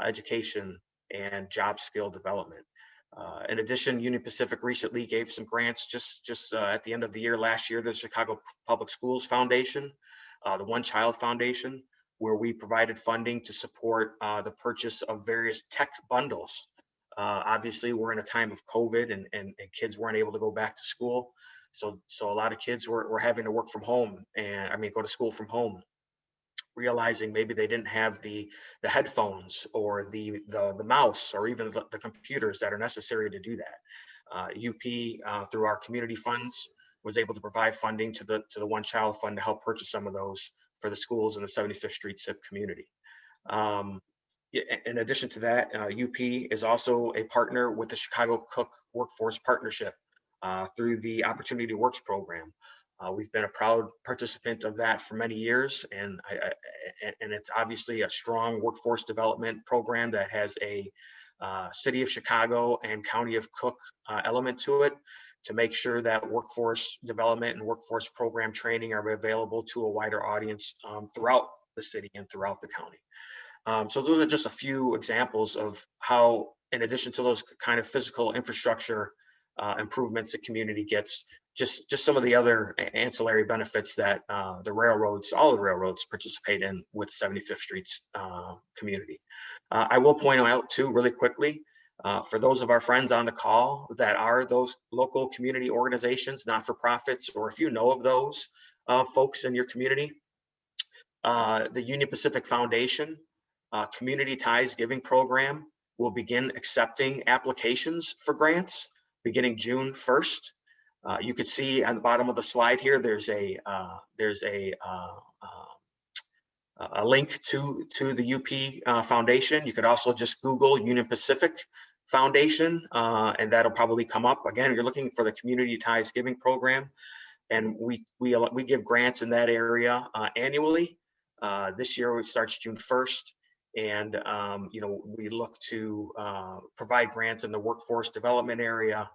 education and job skill development. In addition, Union Pacific recently gave some grants just at the end of the year last year to the Chicago Public Schools Foundation, the One Child Foundation, where we provided funding to support the purchase of various tech bundles. Obviously, we're in a time of COVID and kids weren't able to go back to school. So a lot of kids were having to work from home and go to school from home, realizing maybe they didn't have the headphones or the mouse or even the computers that are necessary to do that. UP through our community funds was able to provide funding to the One Child Fund to help purchase some of those for the schools in the 75th Street SIP community. In addition to that, UP is also a partner with the Chicago Cook Workforce Partnership through the Opportunity Works program. We've been a proud participant of that for many years, and it's obviously a strong workforce development program that has a City of Chicago and County of Cook element to it to make sure that workforce development and workforce program training are available to a wider audience throughout the city and throughout the county. So those are just a few examples of how, in addition to those kind of physical infrastructure improvements the community gets, just some of the other ancillary benefits that all the railroads participate in with 75th Street's community. I will point out too, really quickly, for those of our friends on the call that are those local community organizations, not-for-profits, or if you know of those folks in your community, the Union Pacific Foundation Community Ties Giving Program will begin accepting applications for grants beginning June 1st. You could see on the bottom of the slide here, there's a link to the UP Foundation. You could also just Google Union Pacific Foundation, and that'll probably come up. Again, you're looking for the Community Ties Giving Program, and we give grants in that area annually. This year it starts June 1st. And, we look to provide grants in the workforce development area,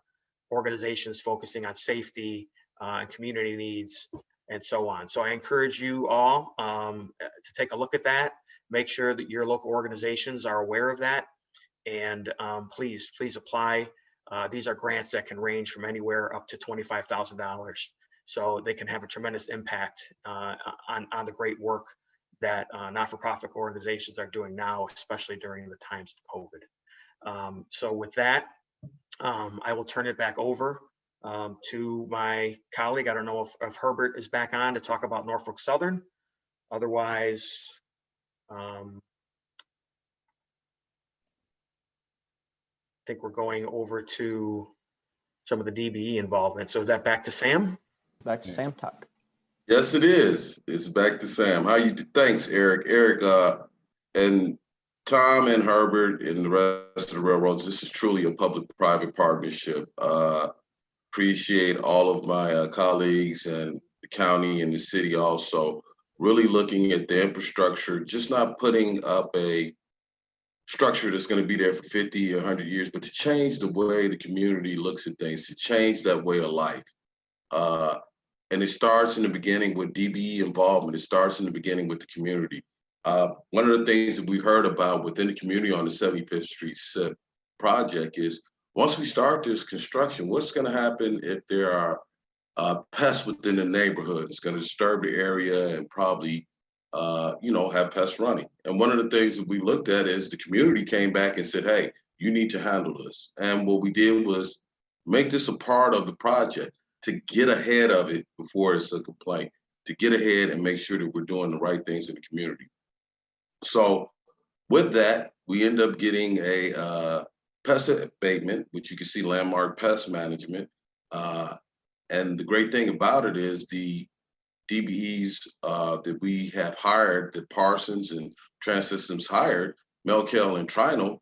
organizations focusing on safety and community needs, and so on. So I encourage you all to take a look at that, make sure that your local organizations are aware of that, and please apply. These are grants that can range from anywhere up to $25,000. So they can have a tremendous impact on the great work that not-for-profit organizations are doing now, especially during the times of COVID. So with that, I will turn it back over to my colleague. I don't know if Herbert is back on to talk about Norfolk Southern. Otherwise, I think we're going over to some of the DBE involvement. So is that back to Sam? Back to Sam Tuck. Yes, it is. It's back to Sam. How you do? Thanks, Eric. Eric, and Tom and Herbert and the rest of the railroads, this is truly a public-private partnership. Appreciate all of my colleagues and the county and the city also really looking at the infrastructure, just not putting up a structure that's going to be there for 50 or 100 years, but to change the way the community looks at things, to change that way of life. And it starts in the beginning with DBE involvement. It starts in the beginning with the community. One of the things that we heard about within the community on the 75th Street SIP project is once we start this construction, what's going to happen if there are pests within the neighborhood? It's going to disturb the area and probably, have pests running. And one of the things that we looked at is the community came back and said, hey, you need to handle this. And what we did was make this a part of the project, to get ahead of it before it's a complaint, to get ahead and make sure that we're doing the right things in the community. So with that, we end up getting a pest abatement, which you can see Landmark Pest Management. And the great thing about it is the DBEs that we have hired, that Parsons and Trans-Systems hired, Melkel and Trainin,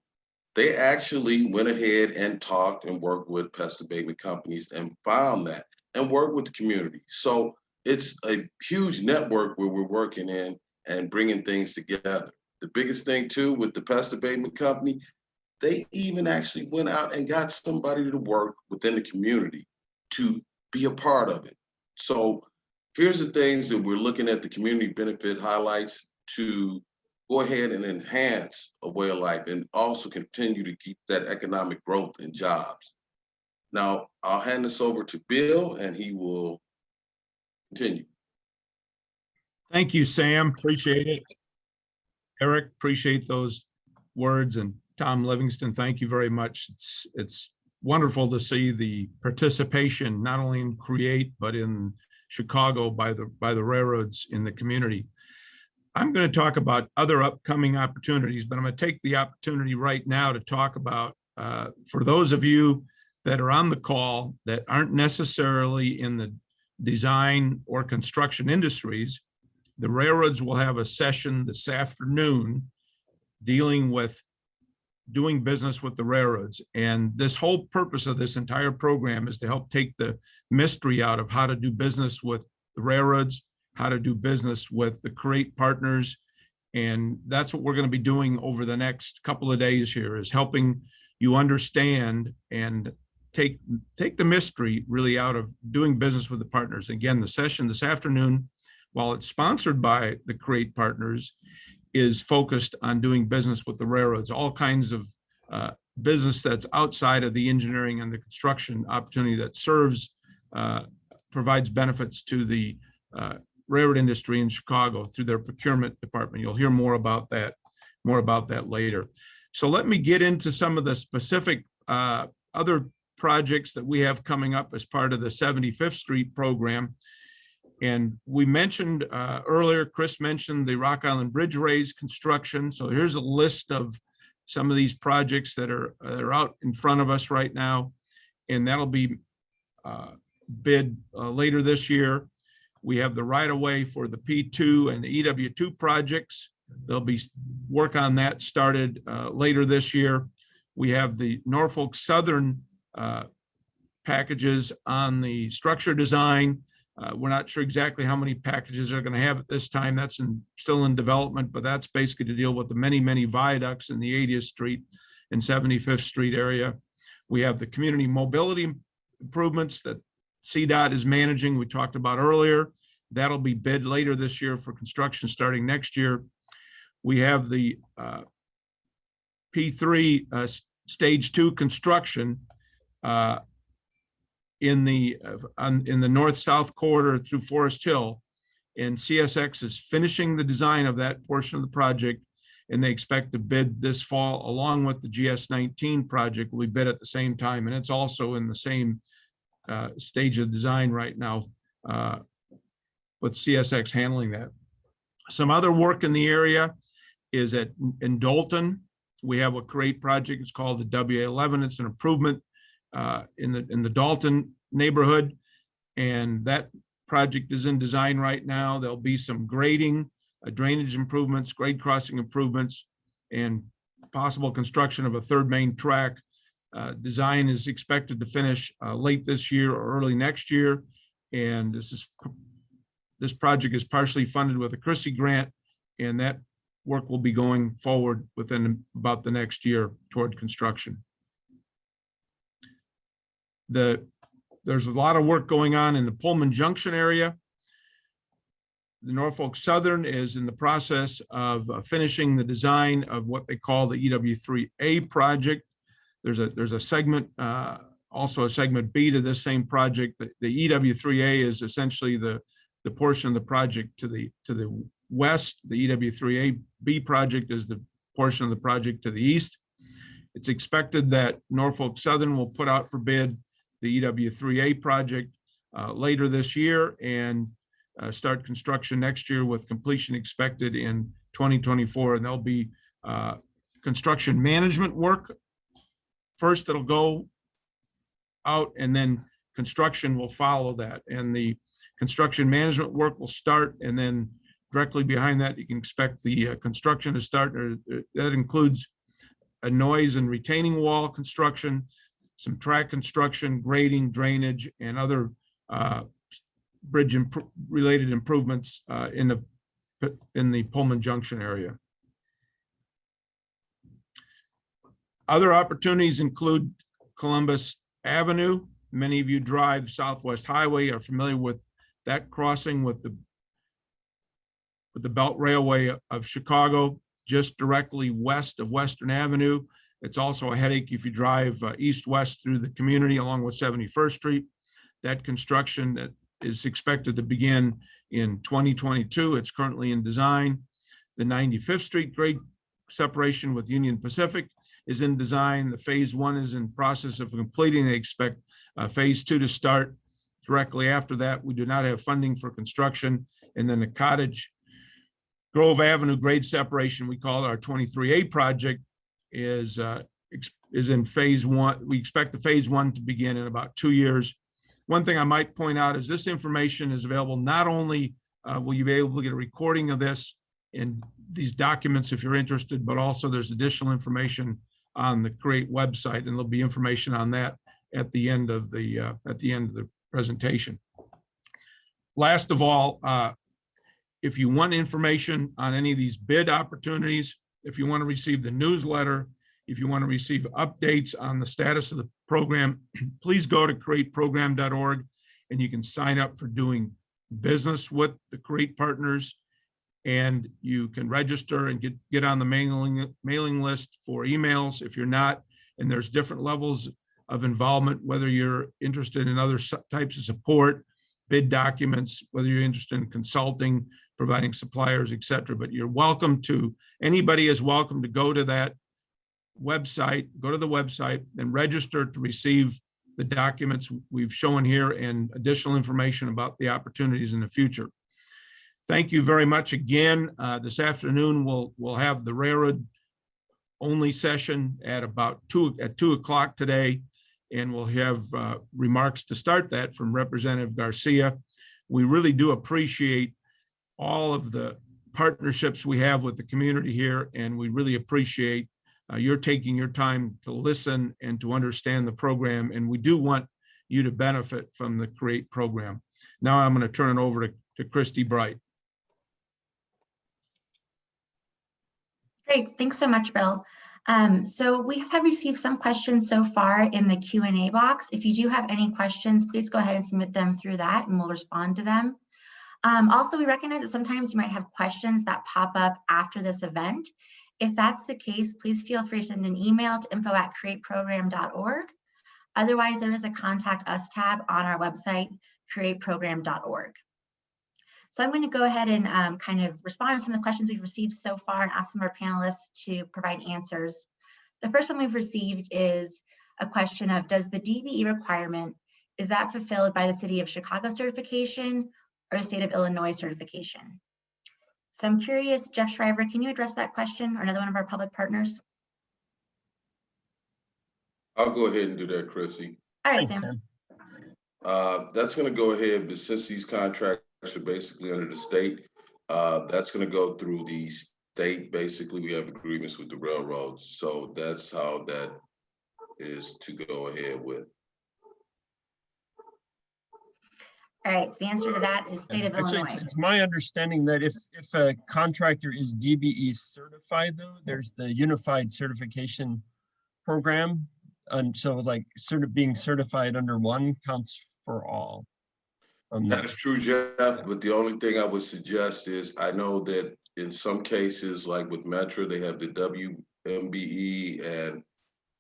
they actually went ahead and talked and worked with pest abatement companies and found that and work with the community. So it's a huge network where we're working in and bringing things together. The biggest thing too with the pest abatement company, they even actually went out and got somebody to work within the community to be a part of it. So here's the things that we're looking at, the community benefit highlights to go ahead and enhance a way of life and also continue to keep that economic growth and jobs. Now, I'll hand this over to Bill and he will continue. Thank you, Sam. Appreciate it. Eric, appreciate those words. And Tom Livingston, thank you very much. It's wonderful to see the participation, not only in CREATE, but in Chicago by the railroads in the community. I'm going to talk about other upcoming opportunities, but I'm going to take the opportunity right now to talk about, for those of you that are on the call that aren't necessarily in the design or construction industries, the railroads will have a session this afternoon dealing with doing business with the railroads. And this whole purpose of this entire program is to help take the mystery out of how to do business with the railroads, how to do business with the CREATE partners. And that's what we're going to be doing over the next couple of days here, is helping you understand and take the mystery really out of doing business with the partners. Again, the session this afternoon, while it's sponsored by the CREATE partners, is focused on doing business with the railroads, all kinds of business that's outside of the engineering and the construction opportunity that serves, provides benefits to the railroad industry in Chicago through their procurement department. You'll hear more about that later. So let me get into some of the specific other projects that we have coming up as part of the 75th Street program. And we mentioned earlier, Chris mentioned the Rock Island Bridge Raise construction. So here's a list of some of these projects that are out in front of us right now. And that'll be bid later this year. We have the right-of-way for the P2 and the EW2 projects. There'll be work on that started later this year. We have the Norfolk Southern packages on the structure design. We're not sure exactly how many packages they're going to have at this time. That's still in development, but that's basically to deal with the many, many viaducts in the 80th Street and 75th Street area. We have the community mobility improvements that CDOT is managing, we talked about earlier. That'll be bid later this year for construction starting next year. We have the P3 stage 2 construction in the north-south corridor through Forest Hill, and CSX is finishing the design of that portion of the project, and they expect to bid this fall along with the GS19 project. We bid at the same time, and it's also in the same stage of design right now, with CSX handling that. Some other work in the area is in Dolton. We have a great project. It's called the WA11. It's an improvement in the Dolton neighborhood, and that project is in design right now. There'll be some grading, drainage improvements, grade crossing improvements, and possible construction of a third main track. Design is expected to finish late this year or early next year, and this project is partially funded with a Christie grant, and that work will be going forward within about the next year toward construction. There's a lot of work going on in the Pullman Junction area. The Norfolk Southern is in the process of finishing the design of what they call the EW3A project. There's a segment, also a segment B to this same project. The EW3A is essentially the portion of the project to the west. The EW3AB project is the portion of the project to the east. It's expected that Norfolk Southern will put out for bid the EW3A project later this year and start construction next year, with completion expected in 2024. And there'll be construction management work first that'll go out, and then construction will follow that. And the construction management work will start, and then directly behind that, you can expect the construction to start. That includes a noise and retaining wall construction, some track construction, grading, drainage, and other bridge related improvements in the Pullman Junction area. Other opportunities include Columbus Avenue. Many of you drive Southwest Highway, are familiar with that crossing with the Belt Railway of Chicago, just directly west of Western Avenue. It's also a headache if you drive east-west through the community along with 71st Street. That construction is expected to begin in 2022. It's currently in design. The 95th Street grade separation with Union Pacific is in design. The phase 1 is in process of completing. They expect phase 2 to start directly after that. We do not have funding for construction. And then the Cottage Grove Avenue grade separation, we call it our 23A project, is in phase 1. We expect the phase 1 to begin in about 2 years. One thing I might point out is this information is available. Not only will you be able to get a recording of this in these documents if you're interested, but also there's additional information on the CREATE website, and there'll be information on that at the end of the presentation. Last of all, if you want information on any of these bid opportunities, if you want to receive the newsletter, if you want to receive updates on the status of the program, please go to createprogram.org and you can sign up for doing business with the CREATE partners, and you can register and get on the mailing list for emails if you're not. And there's different levels of involvement, whether you're interested in other types of support, bid documents, whether you're interested in consulting, providing suppliers, et cetera. But you're welcome to, anybody is welcome to go to that website, go to the website and register to receive the documents we've shown here and additional information about the opportunities in the future. Thank you very much again. This afternoon, we'll have the railroad only session at about 2 o'clock today, and we'll have remarks to start that from Representative Garcia. We really do appreciate all of the partnerships we have with the community here, and we really appreciate you're taking your time to listen and to understand the program, and we do want you to benefit from the CREATE program. Now I'm going to turn it over to Christy Bright. Great, thanks so much, Bill. So we have received some questions so far in the Q&A box. If you do have any questions, please go ahead and submit them through that and we'll respond to them. Also, we recognize that sometimes you might have questions that pop up after this event. If that's the case, please feel free to send an email to info@createprogram.org. Otherwise, there is a contact us tab on our website, createprogram.org. So I'm going to go ahead and kind of respond to some of the questions we've received so far and ask some of our panelists to provide answers. The first one we've received is a question of, does the DBE requirement, is that fulfilled by the City of Chicago certification or the State of Illinois certification? So I'm curious, Jeff Shriver, can you address that question, or another one of our public partners? I'll go ahead and do that, Chrissy. All right, Sam. That's going to go ahead, but since these contracts are basically under the state, that's going to go through the state. Basically, we have agreements with the railroads, so that's how that is to go ahead with. All right, so the answer to that is State of Illinois. It's my understanding that if a contractor is DBE certified, though, there's the Unified Certification Program, and so like being certified under one counts for all. That is true, Jeff, but the only thing I would suggest is, I know that in some cases, like with Metra, they have the WMBE and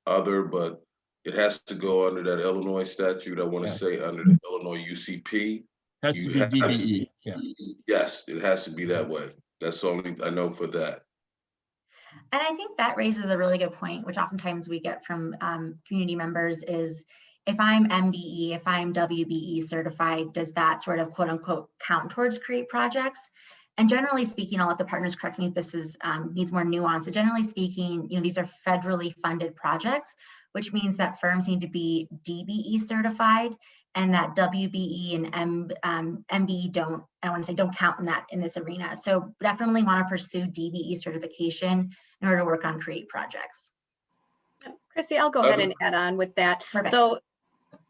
other, but it has to go under that Illinois statute. I want to say under the Illinois UCP. Has to be DBE. Yeah. Yes, it has to be that way. That's the only I know for that. And I think that raises a really good point, which oftentimes we get from community members is, if I'm MBE, if I'm WBE certified, does that sort of quote unquote count towards CREATE projects? And generally speaking, I'll let the partners correct me if this is needs more nuance. So generally speaking, these are federally funded projects, which means that firms need to be DBE certified, and that WBE and MBE don't, I want to say, don't count in this arena. So definitely want to pursue DBE certification in order to work on CREATE projects. Chrissy, I'll go ahead and add on with that. Perfect. So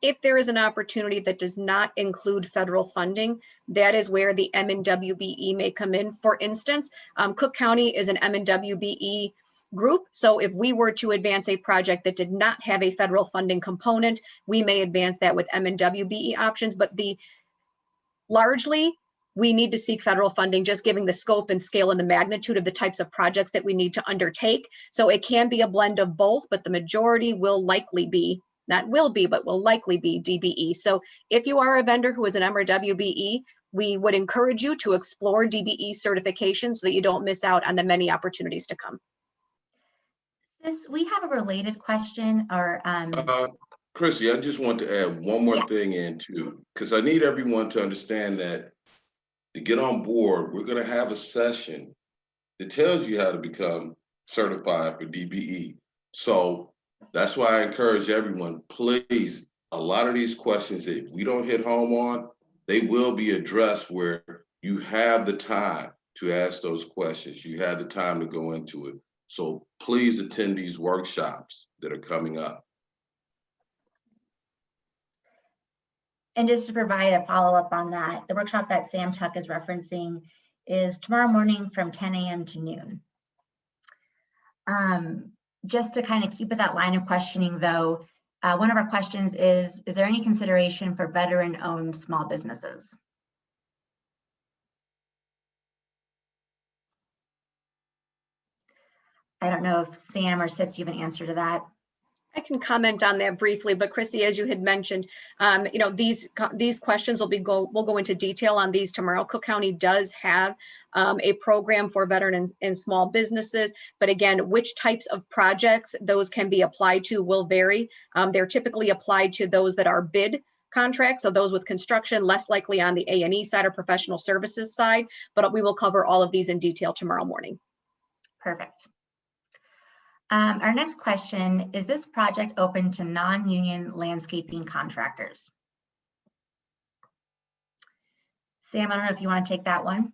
If there is an opportunity that does not include federal funding, that is where the M&WBE may come in. For instance, Cook County is an M&WBE group. So if we were to advance a project that did not have a federal funding component, we may advance that with M&WBE options. But largely, we need to seek federal funding, just giving the scope and scale and the magnitude of the types of projects that we need to undertake. So it can be a blend of both, but the majority will likely be, not will be, but will likely be DBE. So if you are a vendor who is an M or WBE, we would encourage you to explore DBE certification so that you don't miss out on the many opportunities to come. Sis, we have a related question, or Chrissy, I just want to add one more thing in too, because I need everyone to understand that to get on board, we're going to have a session that tells you how to become certified for DBE. So that's why I encourage everyone, please, a lot of these questions that we don't hit home on, they will be addressed where you have the time to ask those questions. You have the time to go into it. So please attend these workshops that are coming up. And just to provide a follow-up on that, the workshop that Sam Tuck is referencing is tomorrow morning from 10 a.m. to noon. Just to kind of keep with that line of questioning though, one of our questions is there any consideration for veteran-owned small businesses? I don't know if Sam or Sis, you have an answer to that. I can comment on that briefly, but Chrissy, as you had mentioned, these questions we'll go into detail on these tomorrow. Cook County does have a program for veteran and small businesses, but again, which types of projects those can be applied to will vary. They're typically applied to those that are bid contracts, so those with construction, less likely on the A&E side or professional services side, but we will cover all of these in detail tomorrow morning. Perfect. Our next question, is this project open to non-union landscaping contractors? Sam, I don't know if you want to take that one,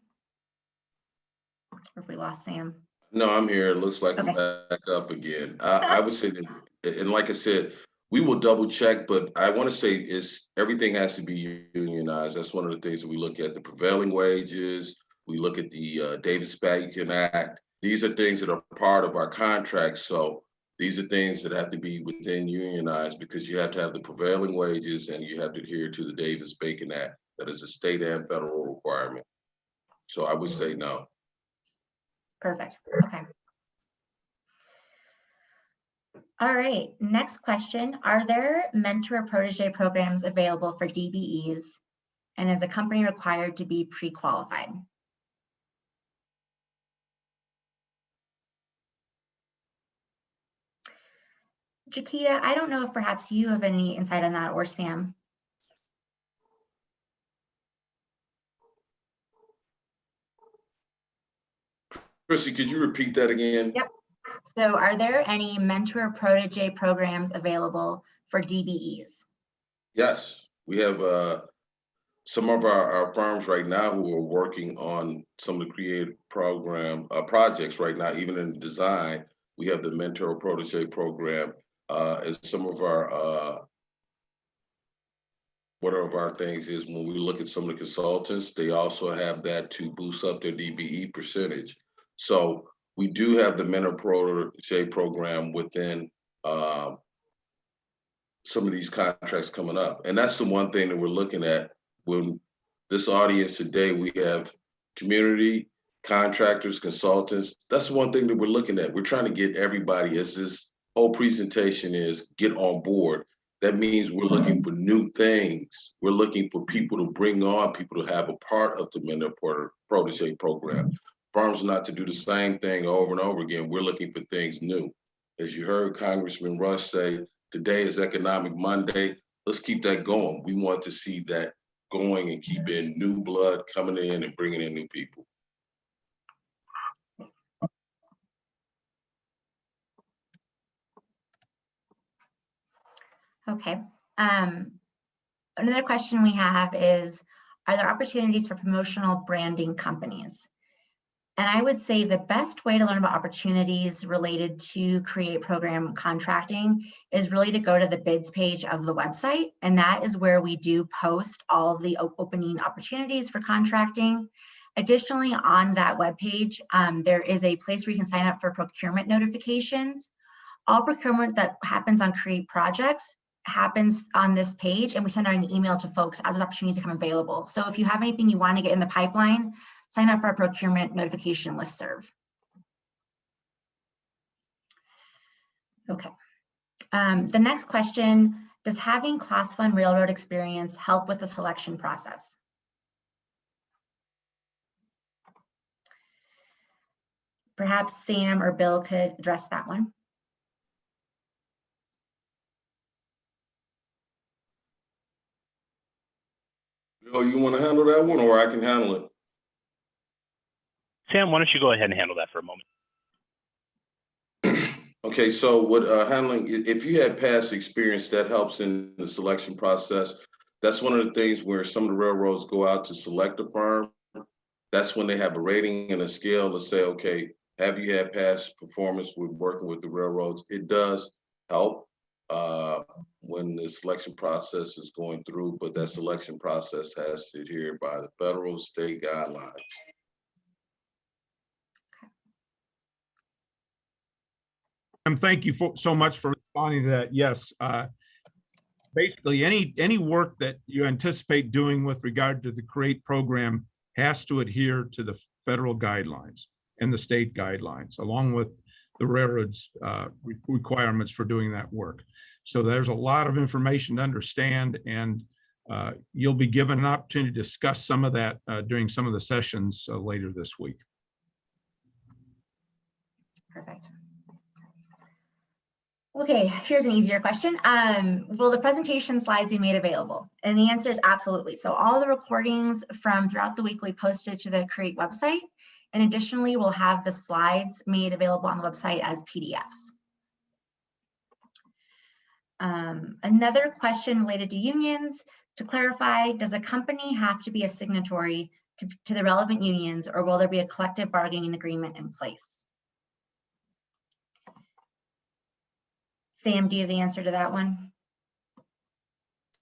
or if we lost Sam. No, I'm here. It looks like Okay. I'm back up again. I would say that, and like I said, we will double check, but I want to say is everything has to be unionized. That's one of the things that we look at, the prevailing wages. We look at the Davis-Bacon Act. These are things that are part of our contract. So these are things that have to be within unionized because you have to have the prevailing wages and you have to adhere to the Davis-Bacon Act. That is a state and federal requirement. So I would say no. Perfect. Okay. All right. Next question. Are there mentor or protege programs available for DBEs? And is a company required to be pre-qualified? Jaquita, I don't know if perhaps you have any insight on that, or Sam. Chrissy, could you repeat that again? Yep. So are there any mentor or protege programs available for DBEs? Yes, we have some of our firms right now who are working on some of the creative program projects right now, even in design. We have the mentor or protege program. And some of our one of our things is when we look at some of the consultants, they also have that to boost up their DBE percentage. So we do have the mentor protege program within some of these contracts coming up. And that's the one thing that we're looking at when this audience today, we have community, contractors, consultants. That's the one thing that we're looking at. We're trying to get everybody, as this whole presentation is, get on board. That means we're looking for new things. We're looking for people to bring on, people to have a part of the mentor protege program. Firms not to do the same thing over and over again. We're looking for things new. As you heard Congressman Rush say, today is Economic Monday. Let's keep that going. We want to see that going and keep in new blood coming in and bringing in new people. Okay. Another question we have is, are there opportunities for promotional branding companies? And I would say the best way to learn about opportunities related to create program contracting is really to go to the bids page of the website. And that is where we do post all of the opening opportunities for contracting. Additionally, on that webpage, there is a place where you can sign up for procurement notifications. All procurement that happens on Create projects happens on this page, and we send out an email to folks as opportunities become available. So if you have anything you want to get in the pipeline, sign up for our procurement notification listserv. Okay. The next question, does having Class 1 railroad experience help with the selection process? Perhaps Sam or Bill could address that one. Bill, you want to handle that one, or I can handle it? Sam, why don't you go ahead and handle that for a moment? Okay, so what handling, if you had past experience, that helps in the selection process. That's one of the things where some of the railroads go out to select a firm. That's when they have a rating and a scale to say, okay, have you had past performance with working with the railroads? It does help when the selection process is going through, but that selection process has to adhere by the federal, state guidelines. Thank you so much for responding to that. Yes, basically any work that you anticipate doing with regard to the CREATE program has to adhere to the federal guidelines and the state guidelines, along with the railroad's requirements for doing that work. So there's a lot of information to understand, and you'll be given an opportunity to discuss some of that during some of the sessions later this week. Perfect. Okay, here's an easier question. Will the presentation slides be made available? And the answer is absolutely. So all the recordings from throughout the week we posted to the CREATE website. And additionally, we'll have the slides made available on the website as PDFs. Another question related to unions. To clarify, does a company have to be a signatory to the relevant unions, or will there be a collective bargaining agreement in place? Sam, do you have the answer to that one?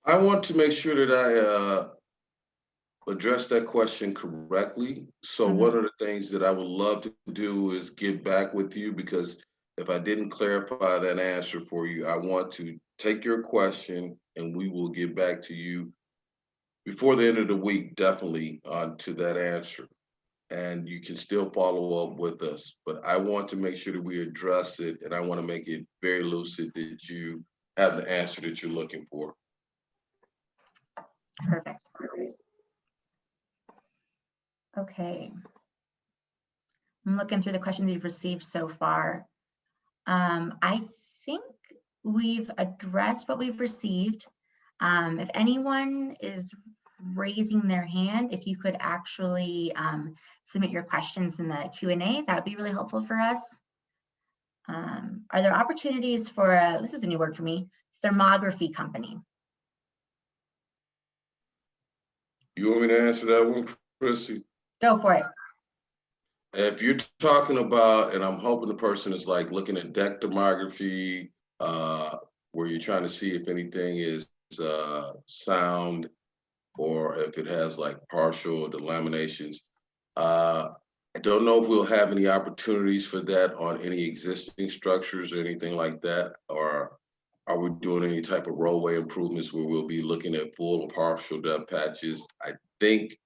I want to make sure that I address that question correctly. So one of the things that I would love to do is get back with you, because if I didn't clarify that answer for you, I want to take your question and we will get back to you before the end of the week, definitely to that answer. And you can still follow up with us, but I want to make sure that we address it, and I want to make it very lucid that you have the answer that you're looking for. Perfect. Okay. I'm looking through the questions you've received so far. I think we've addressed what we've received. If anyone is raising their hand, if you could actually submit your questions in the Q&A, that would be really helpful for us. Are there opportunities for this is a new word for me, thermography company? You want me to answer that one, Chrissy? Go for it. If you're talking about, and I'm hoping the person is like looking at deck thermography, where you're trying to see if anything is sound, or if it has like partial delaminations. I don't know if we'll have any opportunities for that on any existing structures or anything like that, or are we doing any type of roadway improvements where we'll be looking at full or partial depth patches? I think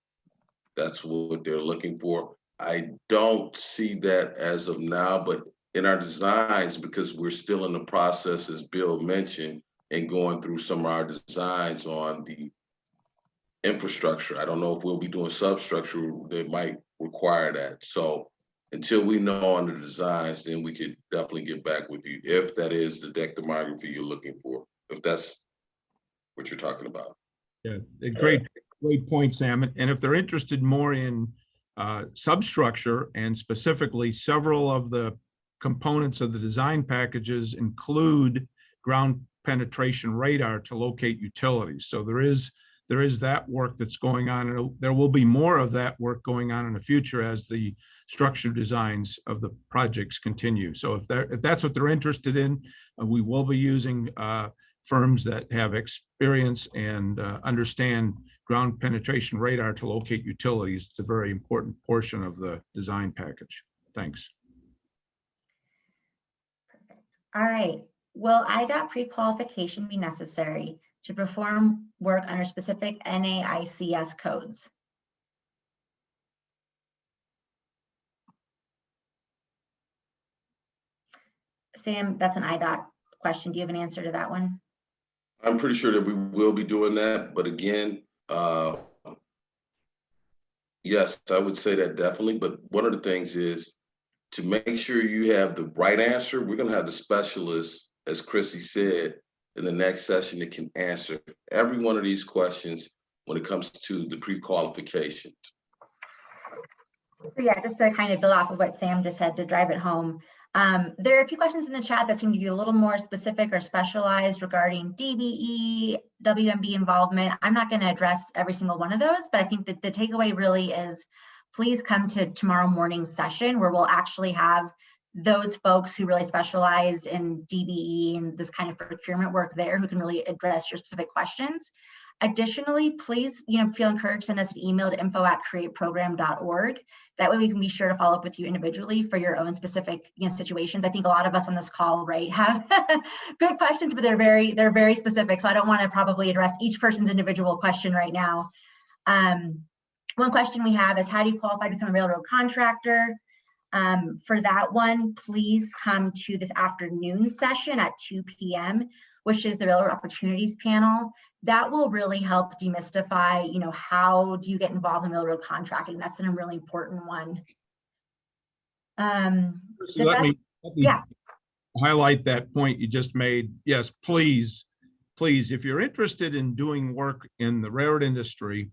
that's what they're looking for. I don't see that as of now, but in our designs, because we're still in the process, as Bill mentioned, and going through some of our designs on the infrastructure. I don't know if we'll be doing substructure that might require that. So until we know on the designs, then we could definitely get back with you if that is the deck thermography you're looking for, if that's what you're talking about. Yeah, a great point, Sam. And if they're interested more in substructure, and specifically several of the components of the design packages include ground penetration radar to locate utilities. So there is that work that's going on, and there will be more of that work going on in the future as the structure designs of the projects continue. So if that's what they're interested in, we will be using firms that have experience and understand ground penetration radar to locate utilities. It's a very important portion of the design package. Thanks. Perfect. All right. Will IDOT pre-qualification be necessary to perform work under specific NAICS codes? Sam, that's an IDOT question. Do you have an answer to that one? I'm pretty sure that we will be doing that, but again, yes, I would say that definitely. But one of the things is to make sure you have the right answer. We're going to have the specialist, as Chrissy said, in the next session that can answer every one of these questions when it comes to the pre-qualifications. So yeah, just to kind of build off of what Sam just said to drive it home. There are a few questions in the chat that seem to be a little more specific or specialized regarding DBE, WMB involvement. I'm not going to address every single one of those, but I think that the takeaway really is please come to tomorrow morning's session where we'll actually have those folks who really specialize in DBE and this kind of procurement work there who can really address your specific questions. Additionally, please, feel encouraged to send us an email to info@createprogram.org. That way we can be sure to follow up with you individually for your own specific, situations. I think a lot of us on this call, right, have good questions, but they're very specific. So I don't want to probably address each person's individual question right now. One question we have is, how do you qualify to become a railroad contractor? For that one, please come to this afternoon session at 2 p.m., which is the Railroad Opportunities Panel. That will really help demystify, how do you get involved in railroad contracting? That's a really important one. Let me highlight that point you just made. Yes, please, if you're interested in doing work in the railroad industry,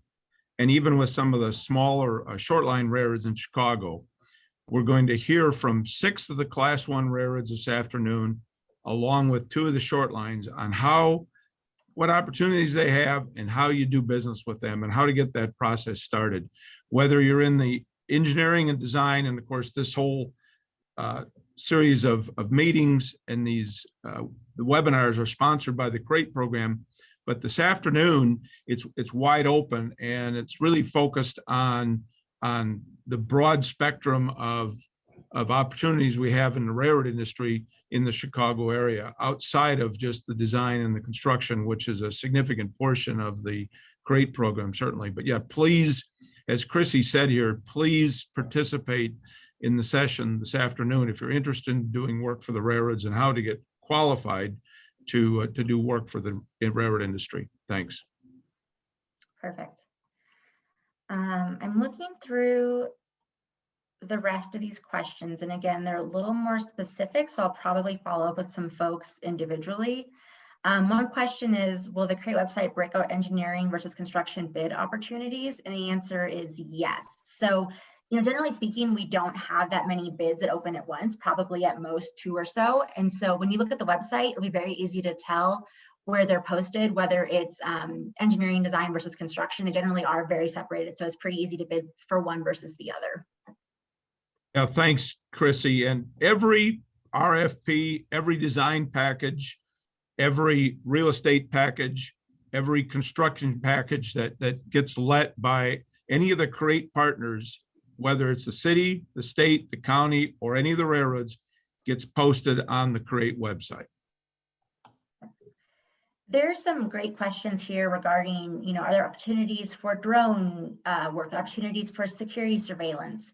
and even with some of the smaller short line railroads in Chicago, we're going to hear from 6 of the Class 1 railroads this afternoon, along with 2 of the short lines, on what opportunities they have and how you do business with them and how to get that process started. Whether you're in the engineering and design, and of course, this whole series of meetings and these the webinars are sponsored by the CREATE program, but this afternoon it's wide open and it's really focused on the broad spectrum of opportunities we have in the railroad industry in the Chicago area, outside of just the design and the construction, which is a significant portion of the CREATE program, certainly. But yeah, please, as Chrissy said here, please participate in the session this afternoon if you're interested in doing work for the railroads and how to get qualified to do work for the railroad industry. Thanks. Perfect. I'm looking through the rest of these questions, and again, they're a little more specific, so I'll probably follow up with some folks individually. One question is, will the CREATE website break out engineering versus construction bid opportunities? And the answer is yes. So, generally speaking, we don't have that many bids that open at once, probably at most 2 or so. And so when you look at the website, it'll be very easy to tell where they're posted, whether it's engineering, design versus construction. They generally are very separated, so it's pretty easy to bid for one versus the other. Yeah, thanks, Chrissy. And every RFP, every design package, every real estate package, every construction package that gets let by any of the CREATE partners, whether it's the city, the state, the county, or any of the railroads, gets posted on the CREATE website. There's some great questions here regarding, are there opportunities for drone work, opportunities for security surveillance?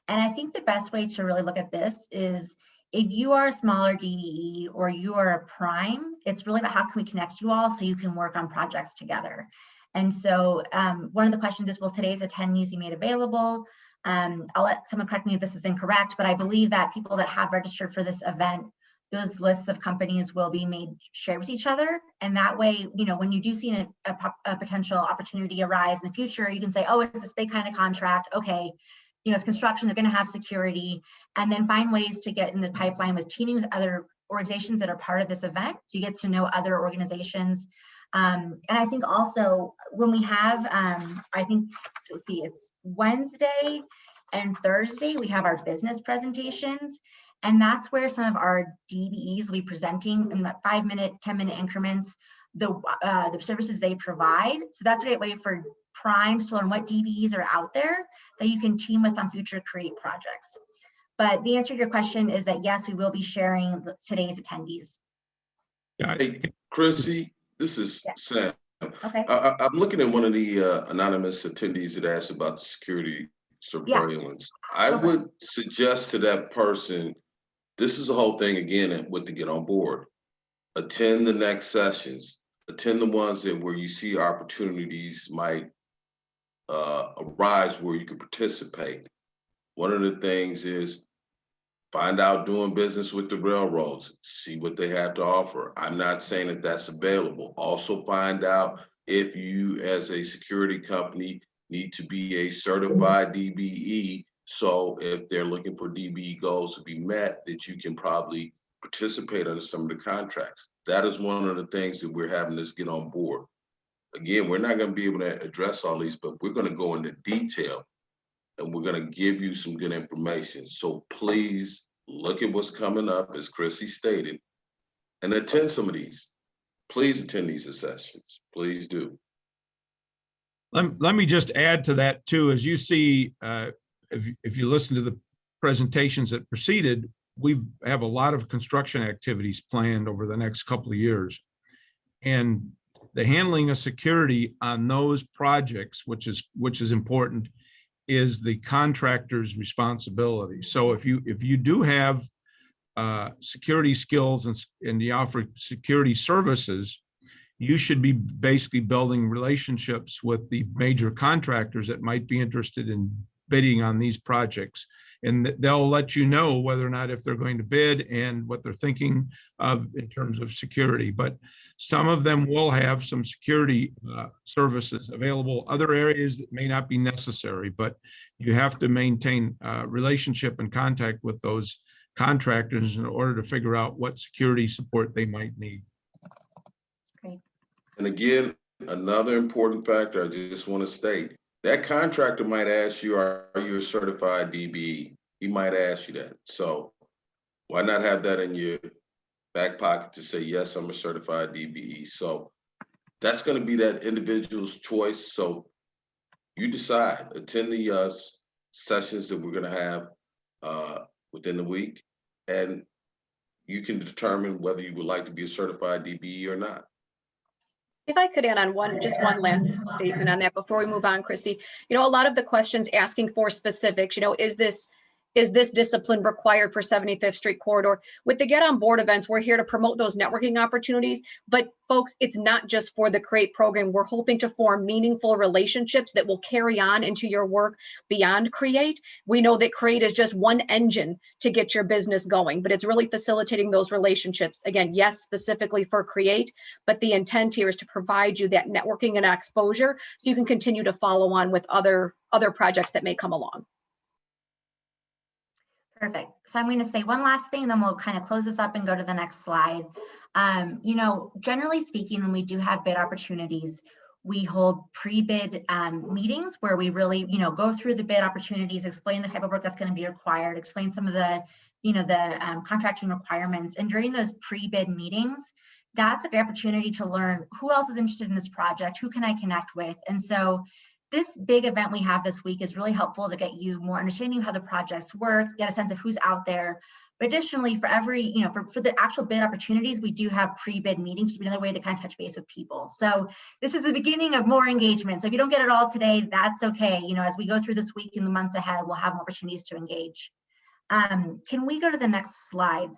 And I think the best way to really look at this is, if you are a smaller DBE or you are a prime, it's really about how can we connect you all so you can work on projects together. And so one of the questions is, will today's attendees be made available? I'll let someone correct me if this is incorrect, but I believe that people that have registered for this event, those lists of companies will be shared with each other. And that way, when you do see a potential opportunity arise in the future, you can say, oh, it's this big kind of contract. Okay, it's construction, they're going to have security, and then find ways to get in the pipeline with teaming with other organizations that are part of this event. So you get to know other organizations. And I think also when we have, let's see, it's Wednesday And Thursday, we have our business presentations. And that's where some of our DBEs will be presenting in 5-minute, 10-minute increments, the services they provide. So that's a great way for primes to learn what DBEs are out there that you can team with on future CREATE projects. But the answer to your question is that yes, we will be sharing today's attendees. Yeah. Hey, Chrissy, this is Sam. Okay. I'm looking at one of the anonymous attendees that asked about the security surveillance. I would suggest to that person, this is the whole thing again with the get on board. Attend the next sessions. Attend the ones that where you see opportunities might arise where you can participate. One of the things is find out doing business with the railroads, see what they have to offer. I'm not saying that that's available. Also find out if you as a security company need to be a certified DBE. So if they're looking for DBE goals to be met, that you can probably participate under some of the contracts. That is one of the things that we're having to get on board. Again, we're not going to be able to address all these, but we're going to go into detail and we're going to give you some good information. So please look at what's coming up, as Chrissy stated, and attend some of these. Please attend these sessions. Please do. Let me just add to that too. As you see, if you listen to the presentations that preceded, we have a lot of construction activities planned over the next couple of years. And the handling of security on those projects, which is important, is the contractor's responsibility. So if you do have security skills and you offer security services, you should be basically building relationships with the major contractors that might be interested in bidding on these projects. And they'll let you know whether or not if they're going to bid and what they're thinking of in terms of security. But some of them will have some security services available. Other areas that may not be necessary, but you have to maintain relationship and contact with those contractors in order to figure out what security support they might need. Great. And again, another important factor I just want to state, that contractor might ask you, are you a certified DBE? He might ask you that. So why not have that in your back pocket to say, yes, I'm a certified DBE. So that's going to be that individual's choice. So you decide, attend the sessions that we're going to have within the week, and you can determine whether you would like to be a certified DBE or not. If I could add on just one last statement on that before we move on, Chrissy, a lot of the questions asking for specifics, is this discipline required for 75th Street corridor? With the Get On Board events, we're here to promote those networking opportunities. But folks, it's not just for the CREATE program. We're hoping to form meaningful relationships that will carry on into your work beyond CREATE. We know that CREATE is just one engine to get your business going, but it's really facilitating those relationships. Again, yes, specifically for CREATE, but the intent here is to provide you that networking and exposure so you can continue to follow on with other projects that may come along. Perfect. So I'm going to say one last thing, and then we'll kind of close this up and go to the next slide. Generally speaking, when we do have bid opportunities, we hold pre-bid meetings where we really, go through the bid opportunities, explain the type of work that's going to be required, explain some of the, contracting requirements. And during those pre-bid meetings, that's a great opportunity to learn who else is interested in this project, who can I connect with. And so this big event we have this week is really helpful to get you more understanding of how the projects work, get a sense of who's out there. But additionally, for every, for the actual bid opportunities, we do have pre-bid meetings, which would be another way to kind of touch base with people. So this is the beginning of more engagement. So if you don't get it all today, that's okay. As we go through this week and the months ahead, we'll have more opportunities to engage. Can we go to the next slide?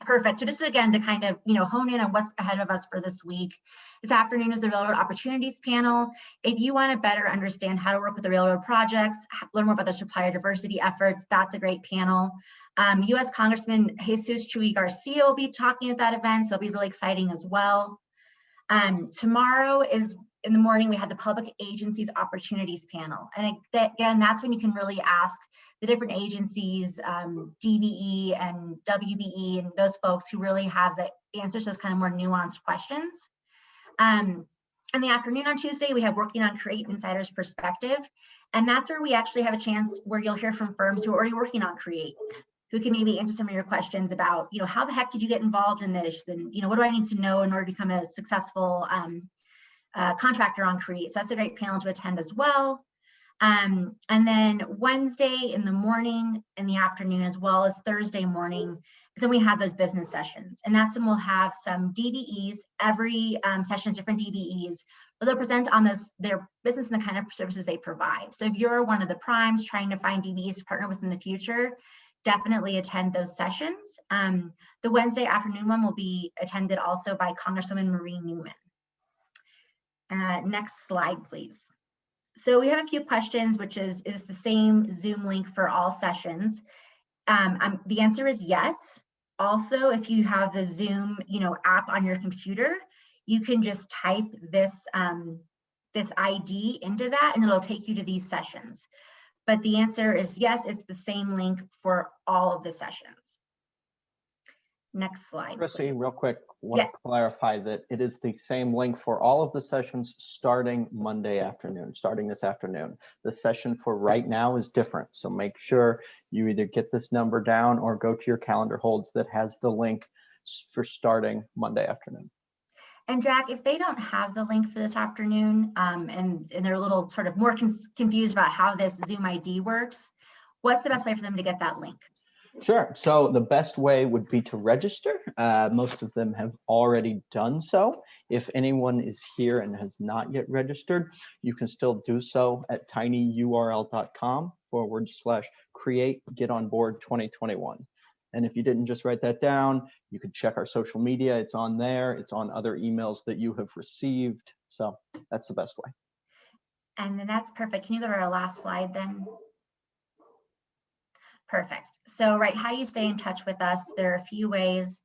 Perfect. So just again, to kind of, hone in on what's ahead of us for this week. This afternoon is the Railroad Opportunities Panel. If you want to better understand how to work with the railroad projects, learn more about the supplier diversity efforts, that's a great panel. U.S. Congressman Jesus Chuy Garcia will be talking at that event, so it'll be really exciting as well. Tomorrow is in the morning, we had the Public Agencies Opportunities Panel. And again, that's when you can really ask the different agencies, DBE and WBE, and those folks who really have the answers to those kind of more nuanced questions. In the afternoon on Tuesday, we have Working on Create Insider's Perspective. And that's where we actually have a chance where you'll hear from firms who are already working on Create, who can maybe answer some of your questions about, how the heck did you get involved in this? And, what do I need to know in order to become a successful contractor on Create? So that's a great panel to attend as well. And then Wednesday in the morning, in the afternoon, as well as Thursday morning, then we have those business sessions. And that's when we'll have some DBEs, every session is different DBEs, but they'll present on their business and the kind of services they provide. So if you're one of the primes trying to find DBEs to partner with in the future, definitely attend those sessions. The Wednesday afternoon one will be attended also by Congresswoman Marie Newman. Next slide, please. So we have a few questions, which is the same Zoom link for all sessions? The answer is yes. Also, if you have the Zoom, app on your computer, you can just type this ID into that, and it'll take you to these sessions. But the answer is yes, it's the same link for all of the sessions. Next slide. Chrissy, real quick, want to clarify that it is the same link for all of the sessions starting Monday afternoon, starting this afternoon. The session for right now is different. So make sure you either get this number down or go to your calendar holds that has the link for starting Monday afternoon. And Jack, if they don't have the link for this afternoon and they're a little sort of more confused about how this Zoom ID works, what's the best way for them to get that link? Sure. So the best way would be to register. Most of them have already done so. If anyone is here and has not yet registered, you can still do so at tinyurl.com/create-get-on-board-2021. And if you didn't just write that down, you could check our social media. It's on there. It's on other emails that you have received. So that's the best way. And then that's perfect. Can you go to our last slide then? Perfect. So, how do you stay in touch with us? There are a few ways.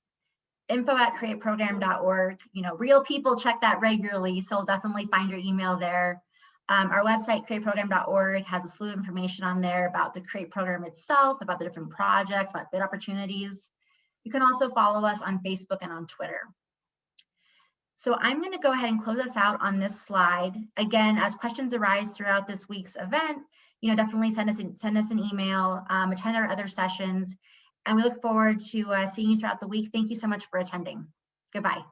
info@createprogram.org. Real people check that regularly, so we'll definitely find your email there. Our website, createprogram.org, has a slew of information on there about the CREATE program itself, about the different projects, about bid opportunities. You can also follow us on Facebook and on Twitter. So I'm going to go ahead and close us out on this slide. Again, as questions arise throughout this week's event, definitely send us an email, attend our other sessions, and we look forward to seeing you throughout the week. Thank you so much for attending. Goodbye.